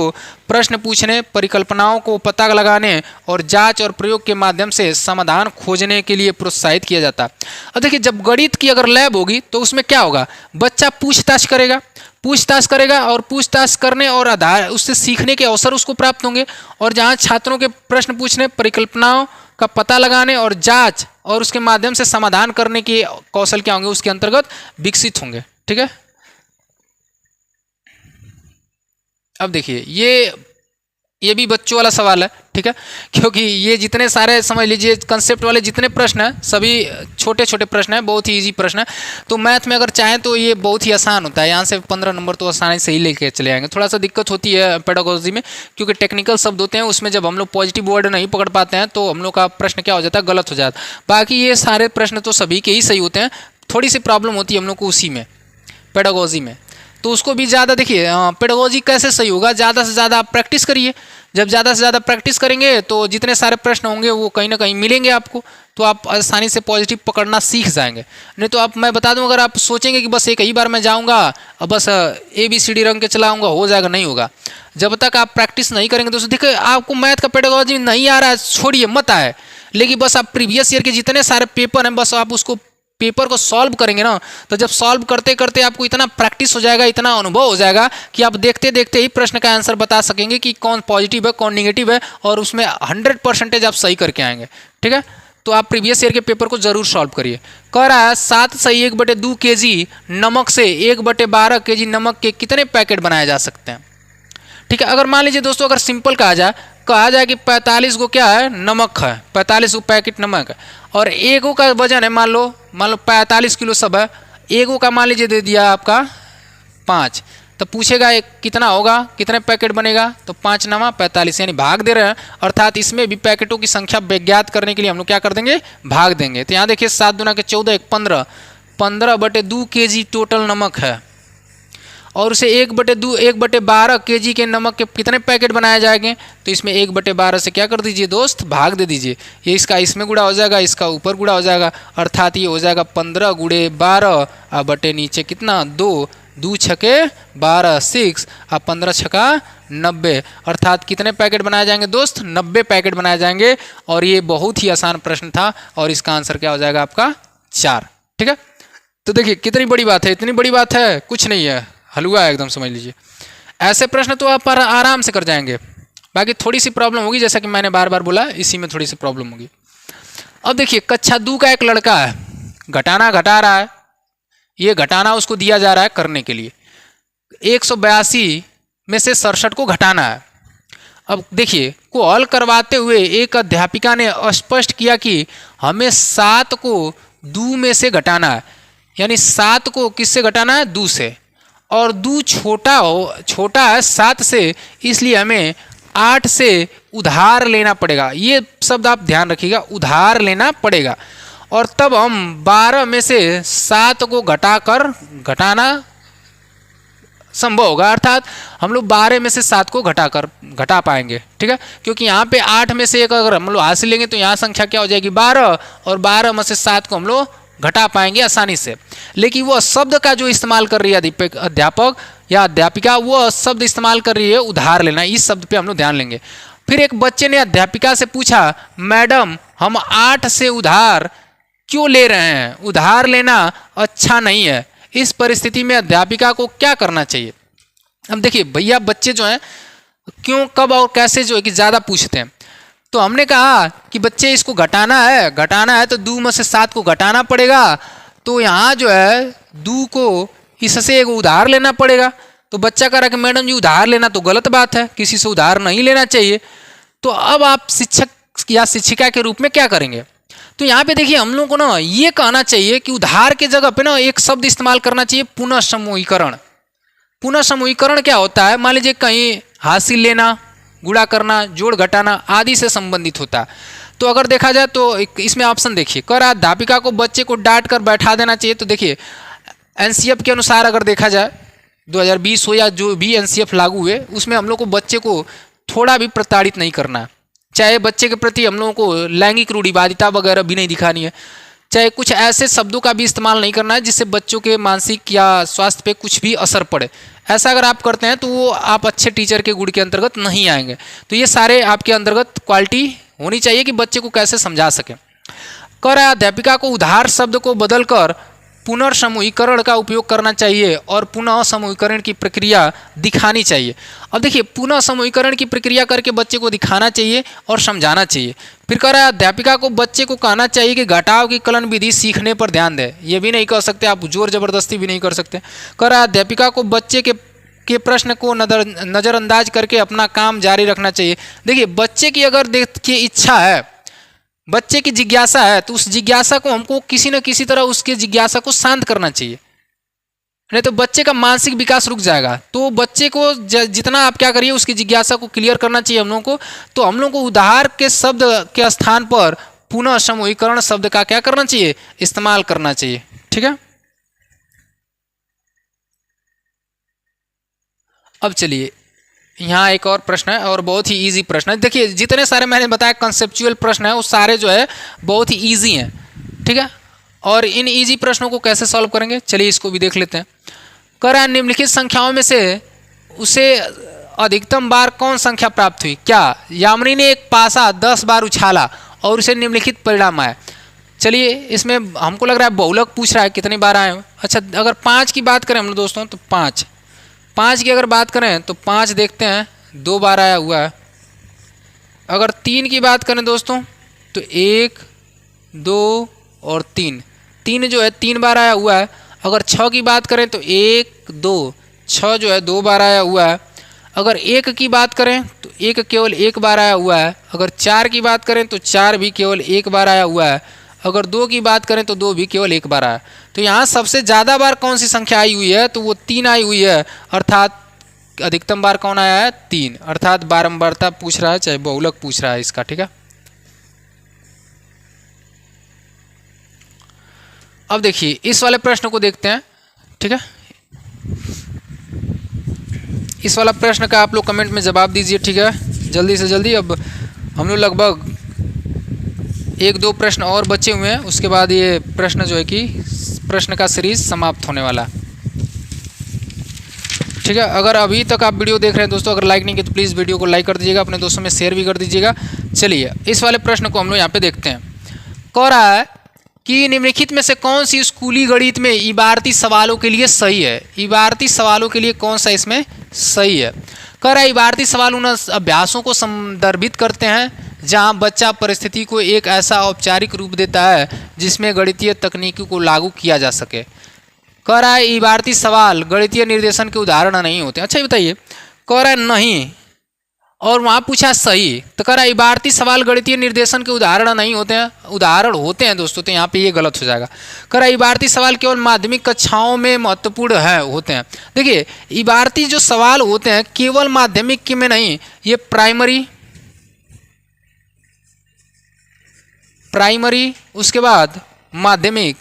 प्रश्न पूछने, परिकल्पनाओं को पता लगाने और जांच और प्रयोग के माध्यम से समाधान खोजने के लिए प्रोत्साहित किया जाता है। अब देखिए जब गणित की अगर लैब होगी तो उसमें क्या होगा, बच्चा पूछताछ करेगा और पूछताछ करने और आधार उससे सीखने के अवसर उसको प्राप्त होंगे, और जहाँ छात्रों के प्रश्न पूछने, परिकल्पनाओं का पता लगाने और जांच और उसके माध्यम से समाधान करने के कौशल क्या होंगे, उसके अंतर्गत विकसित होंगे। ठीक है, अब देखिए ये भी बच्चों वाला सवाल है, ठीक है, क्योंकि ये जितने सारे समझ लीजिए कंसेप्ट वाले जितने प्रश्न हैं सभी छोटे छोटे प्रश्न हैं, बहुत ही इजी प्रश्न है। तो मैथ में अगर चाहें तो ये बहुत ही आसान होता है, यहाँ से 15 नंबर तो आसानी से ही लेके चले आएंगे। थोड़ा सा दिक्कत होती है पेडागोजी में, क्योंकि टेक्निकल शब्द होते हैं, उसमें जब हम लोग पॉजिटिव वर्ड नहीं पकड़ पाते हैं तो हम लोग का प्रश्न क्या हो जाता है, गलत हो जाता है। बाकी ये सारे प्रश्न तो सभी के ही सही होते हैं, थोड़ी सी प्रॉब्लम होती है हम लोग को उसी में पेडागोजी में। तो उसको भी ज़्यादा देखिए, पेडागोजी कैसे सही होगा, ज़्यादा से ज़्यादा आप प्रैक्टिस करिए। जब ज़्यादा से ज़्यादा प्रैक्टिस करेंगे तो जितने सारे प्रश्न होंगे वो कहीं ना कहीं मिलेंगे आपको, तो आप आसानी से पॉजिटिव पकड़ना सीख जाएंगे। नहीं तो आप, मैं बता दूं, अगर आप सोचेंगे कि बस एक ही बार मैं जाऊंगा और बस ABCD रंग के चलाऊंगा हो जाएगा, नहीं होगा। जब तक आप प्रैक्टिस नहीं करेंगे तो देखिए आपको मैथ का पेडागोजी नहीं आ रहा है, छोड़िए मत आए, लेकिन बस आप प्रीवियस ईयर के जितने सारे पेपर हैं बस आप उसको पेपर को सॉल्व करेंगे ना, तो जब सॉल्व करते करते आपको इतना प्रैक्टिस हो जाएगा, इतना अनुभव हो जाएगा कि आप देखते देखते ही प्रश्न का आंसर बता सकेंगे कि कौन पॉजिटिव है कौन निगेटिव है, और उसमें 100% आप सही करके आएंगे, ठीक है। तो आप प्रीवियस ईयर के पेपर को जरूर सॉल्व करिए। कह रहा है 7 सही 1/2 kg नमक से 1/12 kg नमक के कितने पैकेट बनाए जा सकते हैं, ठीक है। अगर मान लीजिए दोस्तों, अगर सिंपल कहा जाए कि 45 को क्या है, नमक है, 45 को पैकेट नमक है, और एगो का वजन है मान लो 45 किलो सब है, एगो का मान लीजिए दे दिया आपका 5, तो पूछेगा एक कितना होगा, कितने पैकेट बनेगा, तो 5 9 45, यानी भाग दे रहे हैं, अर्थात इसमें भी पैकेटों की संख्या ज्ञात करने के लिए हम लोग क्या कर देंगे, भाग देंगे। तो यहाँ देखिए 7 दूना के 14 1 15, 15/2 kg टोटल नमक है, और उसे 1/12 kg के नमक के कितने पैकेट बनाए जाएंगे, तो इसमें 1/12 से क्या कर दीजिए दोस्त, भाग दे दीजिए। ये इसका इसमें गुणा हो जाएगा, इसका ऊपर गुणा हो जाएगा, अर्थात ये हो जाएगा 15 × 12 और बटे नीचे कितना 2, 2 छके 12 6 और 15 छका 90, अर्थात कितने पैकेट बनाए जाएंगे दोस्त, 90 पैकेट बनाए जाएंगे। और ये बहुत ही आसान प्रश्न था, और इसका आंसर क्या हो जाएगा आपका 4, ठीक है। तो देखिए कितनी बड़ी बात है, इतनी बड़ी बात है कुछ नहीं है, हलवा है एकदम, समझ लीजिए। ऐसे प्रश्न तो आप आराम से कर जाएंगे, बाकी थोड़ी सी प्रॉब्लम होगी, जैसा कि मैंने बार बार बोला, इसी में थोड़ी सी प्रॉब्लम होगी। अब देखिए कक्षा 2 का एक लड़का है, घटाना घटा रहा है, ये घटाना उसको दिया जा रहा है करने के लिए, 182 में से 67 को घटाना है। अब देखिए को हल करवाते हुए एक अध्यापिका ने स्पष्ट किया कि हमें 7 को 2 में से घटाना है, यानी 7 को किससे घटाना है, 2 से, और 2 छोटा है 7 से, इसलिए हमें 8 से उधार लेना पड़ेगा। ये शब्द आप ध्यान रखिएगा, उधार लेना पड़ेगा, और तब हम 12 में से 7 को घटाना संभव होगा, अर्थात हम लोग 12 में से 7 को घटा पाएंगे, ठीक है। क्योंकि यहाँ पे 8 में से 1 अगर हम लोग हासिल लेंगे तो यहाँ संख्या क्या हो जाएगी 12, और 12 में से 7 को हम लोग घटा पाएंगे आसानी से। लेकिन वो शब्द का जो इस्तेमाल कर रही है अध्यापक या अध्यापिका, वो शब्द इस्तेमाल कर रही है उधार लेना, इस शब्द पे हम लोग ध्यान लेंगे। फिर एक बच्चे ने अध्यापिका से पूछा, मैडम हम 8 से उधार क्यों ले रहे हैं, उधार लेना अच्छा नहीं है, इस परिस्थिति में अध्यापिका को क्या करना चाहिए। अब देखिए भैया बच्चे जो हैं क्यों कब और कैसे जो है कि ज़्यादा पूछते हैं, तो हमने कहा कि बच्चे इसको घटाना है तो 2 में से 7 को घटाना पड़ेगा, तो यहाँ जो है 2 को इससे एक उधार लेना पड़ेगा। तो बच्चा कह रहा कि मैडम जी उधार लेना तो गलत बात है, किसी से उधार नहीं लेना चाहिए। तो अब आप शिक्षक या शिक्षिका के रूप में क्या करेंगे, तो यहाँ पे देखिए हम लोग को ना ये कहना चाहिए कि उधार के जगह पे ना एक शब्द इस्तेमाल करना चाहिए, पुनः समूहीकरण। पुनः समूहीकरण क्या होता है, मान लीजिए कहीं हासिल लेना, गुणा करना, जोड़ घटाना आदि से संबंधित होता है। तो अगर देखा जाए तो इसमें ऑप्शन देखिए, कह रहा अध्यापिका को बच्चे को डांट कर बैठा देना चाहिए। तो देखिए एनसीएफ के अनुसार अगर देखा जाए 2020 हो या जो भी एनसीएफ लागू हुए, उसमें हम लोग को बच्चे को थोड़ा भी प्रताड़ित नहीं करना है, चाहे बच्चे के प्रति हम लोगों को लैंगिक रूढ़िवादिता वगैरह भी नहीं दिखानी है, चाहे कुछ ऐसे शब्दों का भी इस्तेमाल नहीं करना है जिससे बच्चों के मानसिक या स्वास्थ्य पे कुछ भी असर पड़े। ऐसा अगर आप करते हैं तो वो आप अच्छे टीचर के गुण के अंतर्गत नहीं आएंगे। तो ये सारे आपके अंतर्गत क्वालिटी होनी चाहिए कि बच्चे को कैसे समझा सकें। कह रहा है अध्यापिका को उधार शब्द को बदलकर पुनर्समूहीकरण का उपयोग करना चाहिए और पुनः समूहीकरण की प्रक्रिया दिखानी चाहिए। अब देखिए पुनः समूहीकरण की प्रक्रिया करके बच्चे को दिखाना चाहिए और समझाना चाहिए। फिर कह रहा है अध्यापिका को बच्चे को कहना चाहिए कि घटाव की कलन विधि सीखने पर ध्यान दें। ये भी नहीं कर सकते आप, जोर जबरदस्ती भी नहीं कर सकते। कह रहा है अध्यापिका को बच्चे के प्रश्न को नज़रअंदाज करके अपना काम जारी रखना चाहिए। देखिए बच्चे की अगर देखिए इच्छा है, बच्चे की जिज्ञासा है, तो उस जिज्ञासा को हमको किसी न किसी तरह उसके जिज्ञासा को शांत करना चाहिए, नहीं तो बच्चे का मानसिक विकास रुक जाएगा। तो बच्चे को जितना आप क्या करिए उसकी जिज्ञासा को क्लियर करना चाहिए हम लोगों को। तो हम लोग को उदाहरण के शब्द के स्थान पर पुनः समूहीकरण शब्द का क्या करना चाहिए, इस्तेमाल करना चाहिए। ठीक है, अब चलिए यहाँ एक और प्रश्न है और बहुत ही इजी प्रश्न है। देखिए जितने सारे मैंने बताया कंसेप्चुअल प्रश्न है वो सारे जो है बहुत ही इजी हैं। ठीक है, और इन इजी प्रश्नों को कैसे सॉल्व करेंगे, चलिए इसको भी देख लेते हैं। कह रहा है निम्नलिखित संख्याओं में से उसे अधिकतम बार कौन संख्या प्राप्त हुई? क्या यामिनी ने एक पासा 10 बार उछाला और उसे निम्नलिखित परिणाम आया? चलिए इसमें हमको लग रहा है बहुलक पूछ रहा है कितनी बार आए। अच्छा अगर 5 की बात करें हम लोग दोस्तों तो 5 की अगर बात करें तो 5 देखते हैं 2 बार आया हुआ है। अगर 3 की बात करें दोस्तों तो 1 2 और 3 जो है 3 बार आया हुआ है। अगर 6 की बात करें तो 1 2 6 जो है 2 बार आया हुआ है। अगर 1 की बात करें तो 1 केवल 1 बार आया हुआ है। अगर 4 की बात करें तो 4 भी केवल 1 बार आया हुआ है। अगर 2 की बात करें तो 2 भी केवल 1 बार आया। तो यहाँ सबसे ज़्यादा बार कौन सी संख्या आई हुई है, तो वो 3 आई हुई है, अर्थात अधिकतम बार कौन आया है 3, अर्थात बारंबारता पूछ रहा है चाहे बहुलक पूछ रहा है इसका। ठीक है, अब देखिए इस वाले प्रश्न को देखते हैं। ठीक है, इस वाला प्रश्न का आप लोग कमेंट में जवाब दीजिए। ठीक है, जल्दी से जल्दी। अब हम लोग लगभग 1-2 प्रश्न और बचे हुए हैं, उसके बाद ये प्रश्न जो है कि प्रश्न का सीरीज समाप्त होने वाला। ठीक है, अगर अभी तक आप वीडियो देख रहे हैं दोस्तों, अगर लाइक नहीं किया तो प्लीज़ वीडियो को लाइक कर दीजिएगा, अपने दोस्तों में शेयर भी कर दीजिएगा। चलिए इस वाले प्रश्न को हम लोग यहाँ पे देखते हैं। कह रहा है कि निम्नलिखित में से कौन सी स्कूली गणित में इबारती सवालों के लिए सही है? इबारती सवालों के लिए कौन सा इसमें सही है? कह रहा है इबारती सवाल उन अभ्यासों को संदर्भित करते हैं जहां बच्चा परिस्थिति को एक ऐसा औपचारिक रूप देता है जिसमें गणितीय तकनीकों को लागू किया जा सके। कह रहा है इबारती सवाल गणितीय निर्देशन के उदाहरण नहीं होते। अच्छा बताइए, कह रहा है नहीं और वहाँ पूछा सही, तो कह रहा है इबारती सवाल गणितीय निर्देशन के उदाहरण नहीं होते हैं, उदाहरण होते हैं दोस्तों, तो यहाँ पे ये गलत हो जाएगा। कह रहा है इबारती सवाल केवल माध्यमिक कक्षाओं में महत्वपूर्ण है होते हैं। देखिए इबारती जो सवाल होते हैं केवल माध्यमिक में नहीं, ये प्राइमरी उसके बाद माध्यमिक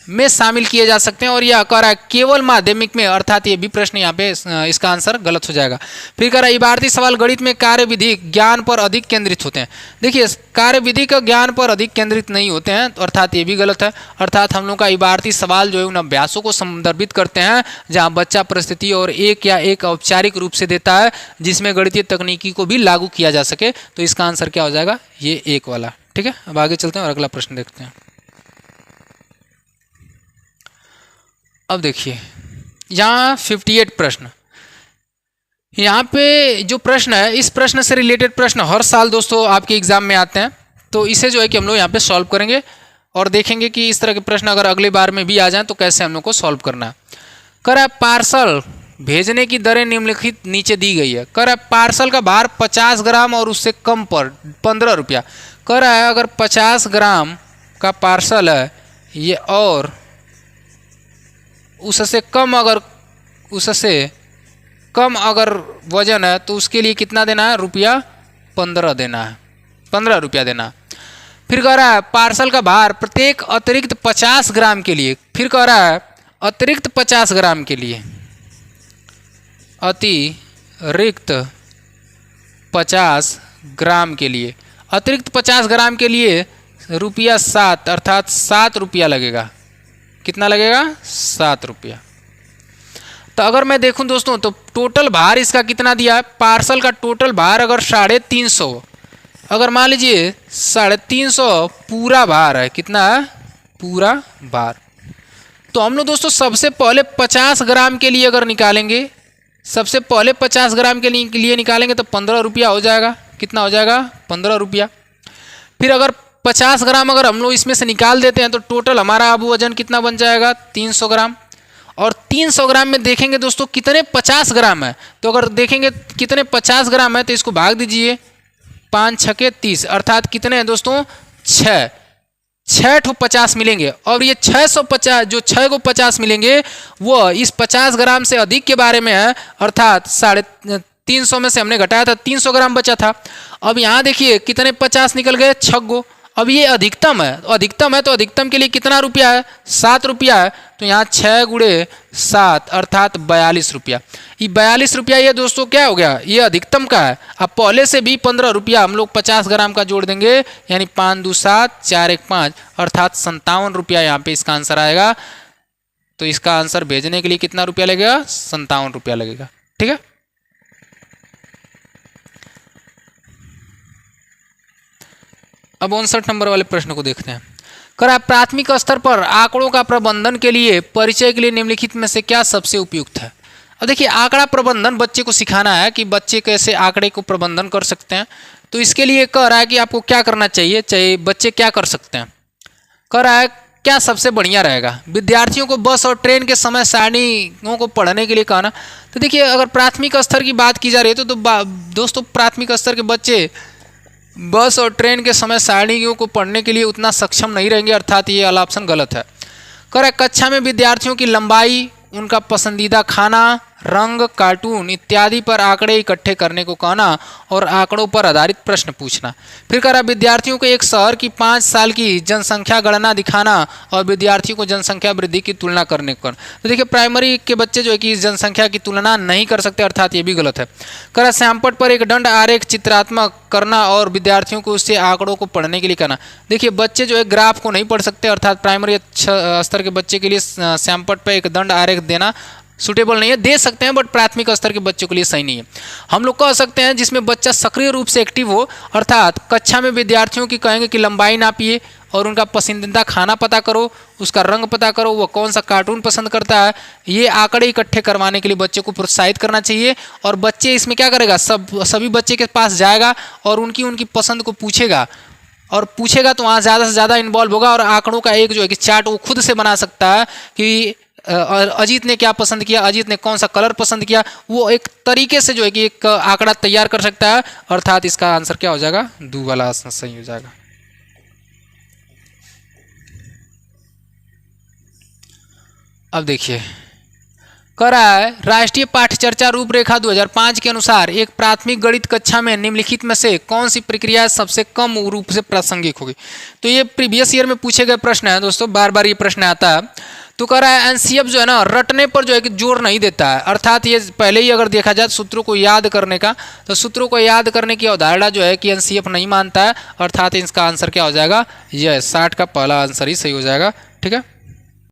में शामिल किए जा सकते हैं। और यह कह रहा है केवल माध्यमिक में, अर्थात ये भी प्रश्न यहाँ पे इसका आंसर गलत हो जाएगा। फिर कह रहा है इबारती सवाल गणित में कार्यविधि ज्ञान पर अधिक केंद्रित होते हैं। देखिए कार्यविधि का ज्ञान पर अधिक केंद्रित नहीं होते हैं, तो अर्थात ये भी गलत है। अर्थात हम लोग का इबारती सवाल जो है उन अभ्यासों को संदर्भित करते हैं जहाँ बच्चा परिस्थिति और एक औपचारिक रूप से देता है जिसमें गणितीय तकनीकी को भी लागू किया जा सके। तो इसका आंसर क्या हो जाएगा, ये 1 वाला। ठीक है, अब आगे चलते हैं और अगला प्रश्न देखते हैं। अब देखिए यहाँ 58 प्रश्न, यहाँ पे जो प्रश्न है इस प्रश्न से रिलेटेड प्रश्न हर साल दोस्तों आपके एग्जाम में आते हैं। तो इसे जो है कि हम लोग यहाँ पे सॉल्व करेंगे और देखेंगे कि इस तरह के प्रश्न अगर अगले बार में भी आ जाएं तो कैसे हम लोग को सॉल्व करना है। कह रहा है पार्सल भेजने की दरें निम्नलिखित नीचे दी गई है। कह रहा है पार्सल का भार 50 ग्राम और उससे कम पर 15 रुपया। कह रहा है अगर 50 ग्राम का पार्सल है ये और उससे कम अगर वजन है तो उसके लिए कितना देना है, रुपया 15 देना है, 15 रुपया देना है। फिर कह रहा है पार्सल का भार प्रत्येक अतिरिक्त 50 ग्राम के लिए, फिर कह रहा है अतिरिक्त 50 ग्राम के लिए, अतिरिक्त 50 ग्राम के लिए, अतिरिक्त 50 ग्राम के लिए रुपया 7 अर्थात 7 रुपया लगेगा। कितना लगेगा, 7 रुपया। तो अगर मैं देखूं दोस्तों तो टोटल भार इसका कितना दिया है, पार्सल का टोटल भार अगर 350, अगर मान लीजिए 350 पूरा भार है, कितना है पूरा भार, तो हम लोग दोस्तों सबसे पहले 50 ग्राम के लिए अगर निकालेंगे, सबसे पहले 50 ग्राम के लिए निकालेंगे तो 15 रुपया हो जाएगा। कितना हो जाएगा, 15 रुपया। फिर अगर 50 ग्राम अगर हम लोग इसमें से निकाल देते हैं तो टोटल हमारा अब वजन कितना बन जाएगा, 300 ग्राम। और 300 ग्राम में देखेंगे दोस्तों कितने 50 ग्राम है, तो अगर देखेंगे कितने 50 ग्राम है तो इसको भाग दीजिए 5 छके 30, अर्थात कितने हैं दोस्तों 6 ठो 50 मिलेंगे। और ये 650 जो 6 को 50 मिलेंगे वो इस 50 ग्राम से अधिक के बारे में है, अर्थात 350 में से हमने घटाया था 300 ग्राम बचा था। अब यहाँ देखिए कितने 50 निकल गए 6 गो। अब ये अधिकतम है, तो अधिकतम के लिए कितना रुपया है 7 रुपया है, तो यहाँ 6 गुणे 7 अर्थात 42 रुपया। ये 42 रुपया ये दोस्तों क्या हो गया, ये अधिकतम का है। अब पहले से भी 15 रुपया हम लोग 50 ग्राम का जोड़ देंगे, यानी 5 2 7 4 1 5 अर्थात 57 रुपया यहाँ पे इसका आंसर आएगा। तो इसका आंसर भेजने के लिए कितना रुपया लगेगा 57 रुपया लगेगा। ठीक है, अब 59 नंबर वाले प्रश्न को देखते हैं। करा प्राथमिक स्तर पर आंकड़ों का प्रबंधन के लिए परिचय के लिए निम्नलिखित में से क्या सबसे उपयुक्त है। अब देखिए आंकड़ा प्रबंधन बच्चे को सिखाना है कि बच्चे कैसे आंकड़े को प्रबंधन कर सकते हैं। तो इसके लिए कह रहा है कि आपको क्या करना चाहिए बच्चे क्या कर सकते हैं। कह रहा है क्या सबसे बढ़िया रहेगा, विद्यार्थियों को बस और ट्रेन के समय सारणियों को पढ़ने के लिए कहना। तो देखिए अगर प्राथमिक स्तर की बात की जा रही है तो दोस्तों प्राथमिक स्तर के बच्चे बस और ट्रेन के समय सारणियों को पढ़ने के लिए उतना सक्षम नहीं रहेंगे, अर्थात ये वाला ऑप्शन गलत है। करें कक्षा में विद्यार्थियों की लंबाई, उनका पसंदीदा खाना, रंग, कार्टून इत्यादि पर आंकड़े इकट्ठे करने को कहना और आंकड़ों पर आधारित प्रश्न पूछना। फिर करा विद्यार्थियों को एक शहर की 5 साल की जनसंख्या गणना दिखाना और विद्यार्थियों को जनसंख्या वृद्धि की तुलना करने को। तो देखिए प्राइमरी के बच्चे जो है कि इस जनसंख्या की तुलना नहीं कर सकते, अर्थात ये भी गलत है। करा श्यामपट्ट पर एक दंड आरेख चित्रात्मक करना और विद्यार्थियों को उससे आंकड़ों को पढ़ने के लिए कहना। देखिए बच्चे जो है ग्राफ को नहीं पढ़ सकते, अर्थात प्राइमरी स्तर के बच्चे के लिए श्यामपट्ट पर एक दंड आरेख देना सूटेबल नहीं है। दे सकते हैं बट प्राथमिक स्तर के बच्चों के लिए सही नहीं है। हम लोग कह सकते हैं जिसमें बच्चा सक्रिय रूप से एक्टिव हो, अर्थात कक्षा में विद्यार्थियों की कहेंगे कि लंबाई नापिए और उनका पसंदीदा खाना पता करो, उसका रंग पता करो, वो कौन सा कार्टून पसंद करता है। ये आंकड़े इकट्ठे करवाने के लिए बच्चे को प्रोत्साहित करना चाहिए। और बच्चे इसमें क्या करेगा, सभी बच्चे के पास जाएगा और उनकी पसंद को पूछेगा तो वहाँ ज़्यादा से ज़्यादा इन्वॉल्व होगा और आंकड़ों का एक जो है कि चार्ट वो खुद से बना सकता है कि अजीत ने क्या पसंद किया, अजीत ने कौन सा कलर पसंद किया, वो एक तरीके से जो है कि एक आंकड़ा तैयार कर सकता है। अर्थात इसका आंसर क्या हो जाएगा, दो वाला सही हो जाएगा। अब देखिए कह रहा है राष्ट्रीय पाठ्यचर्या रूपरेखा 2005 के अनुसार एक प्राथमिक गणित कक्षा में निम्नलिखित में से कौन सी प्रक्रिया सबसे कम रूप से प्रासंगिक होगी। तो ये प्रीवियस ईयर में पूछे गए प्रश्न है दोस्तों, बार बार ये प्रश्न आता है। तो कह रहा है एनसीएफ जो है ना रटने पर जो है कि जोर नहीं देता है, अर्थात ये पहले ही अगर देखा जाए सूत्रों को याद करने का, तो सूत्रों को याद करने की अवधारणा जो है कि एनसीएफ नहीं मानता है, अर्थात इसका आंसर क्या हो जाएगा, यह 60 का पहला आंसर ही सही हो जाएगा। ठीक है,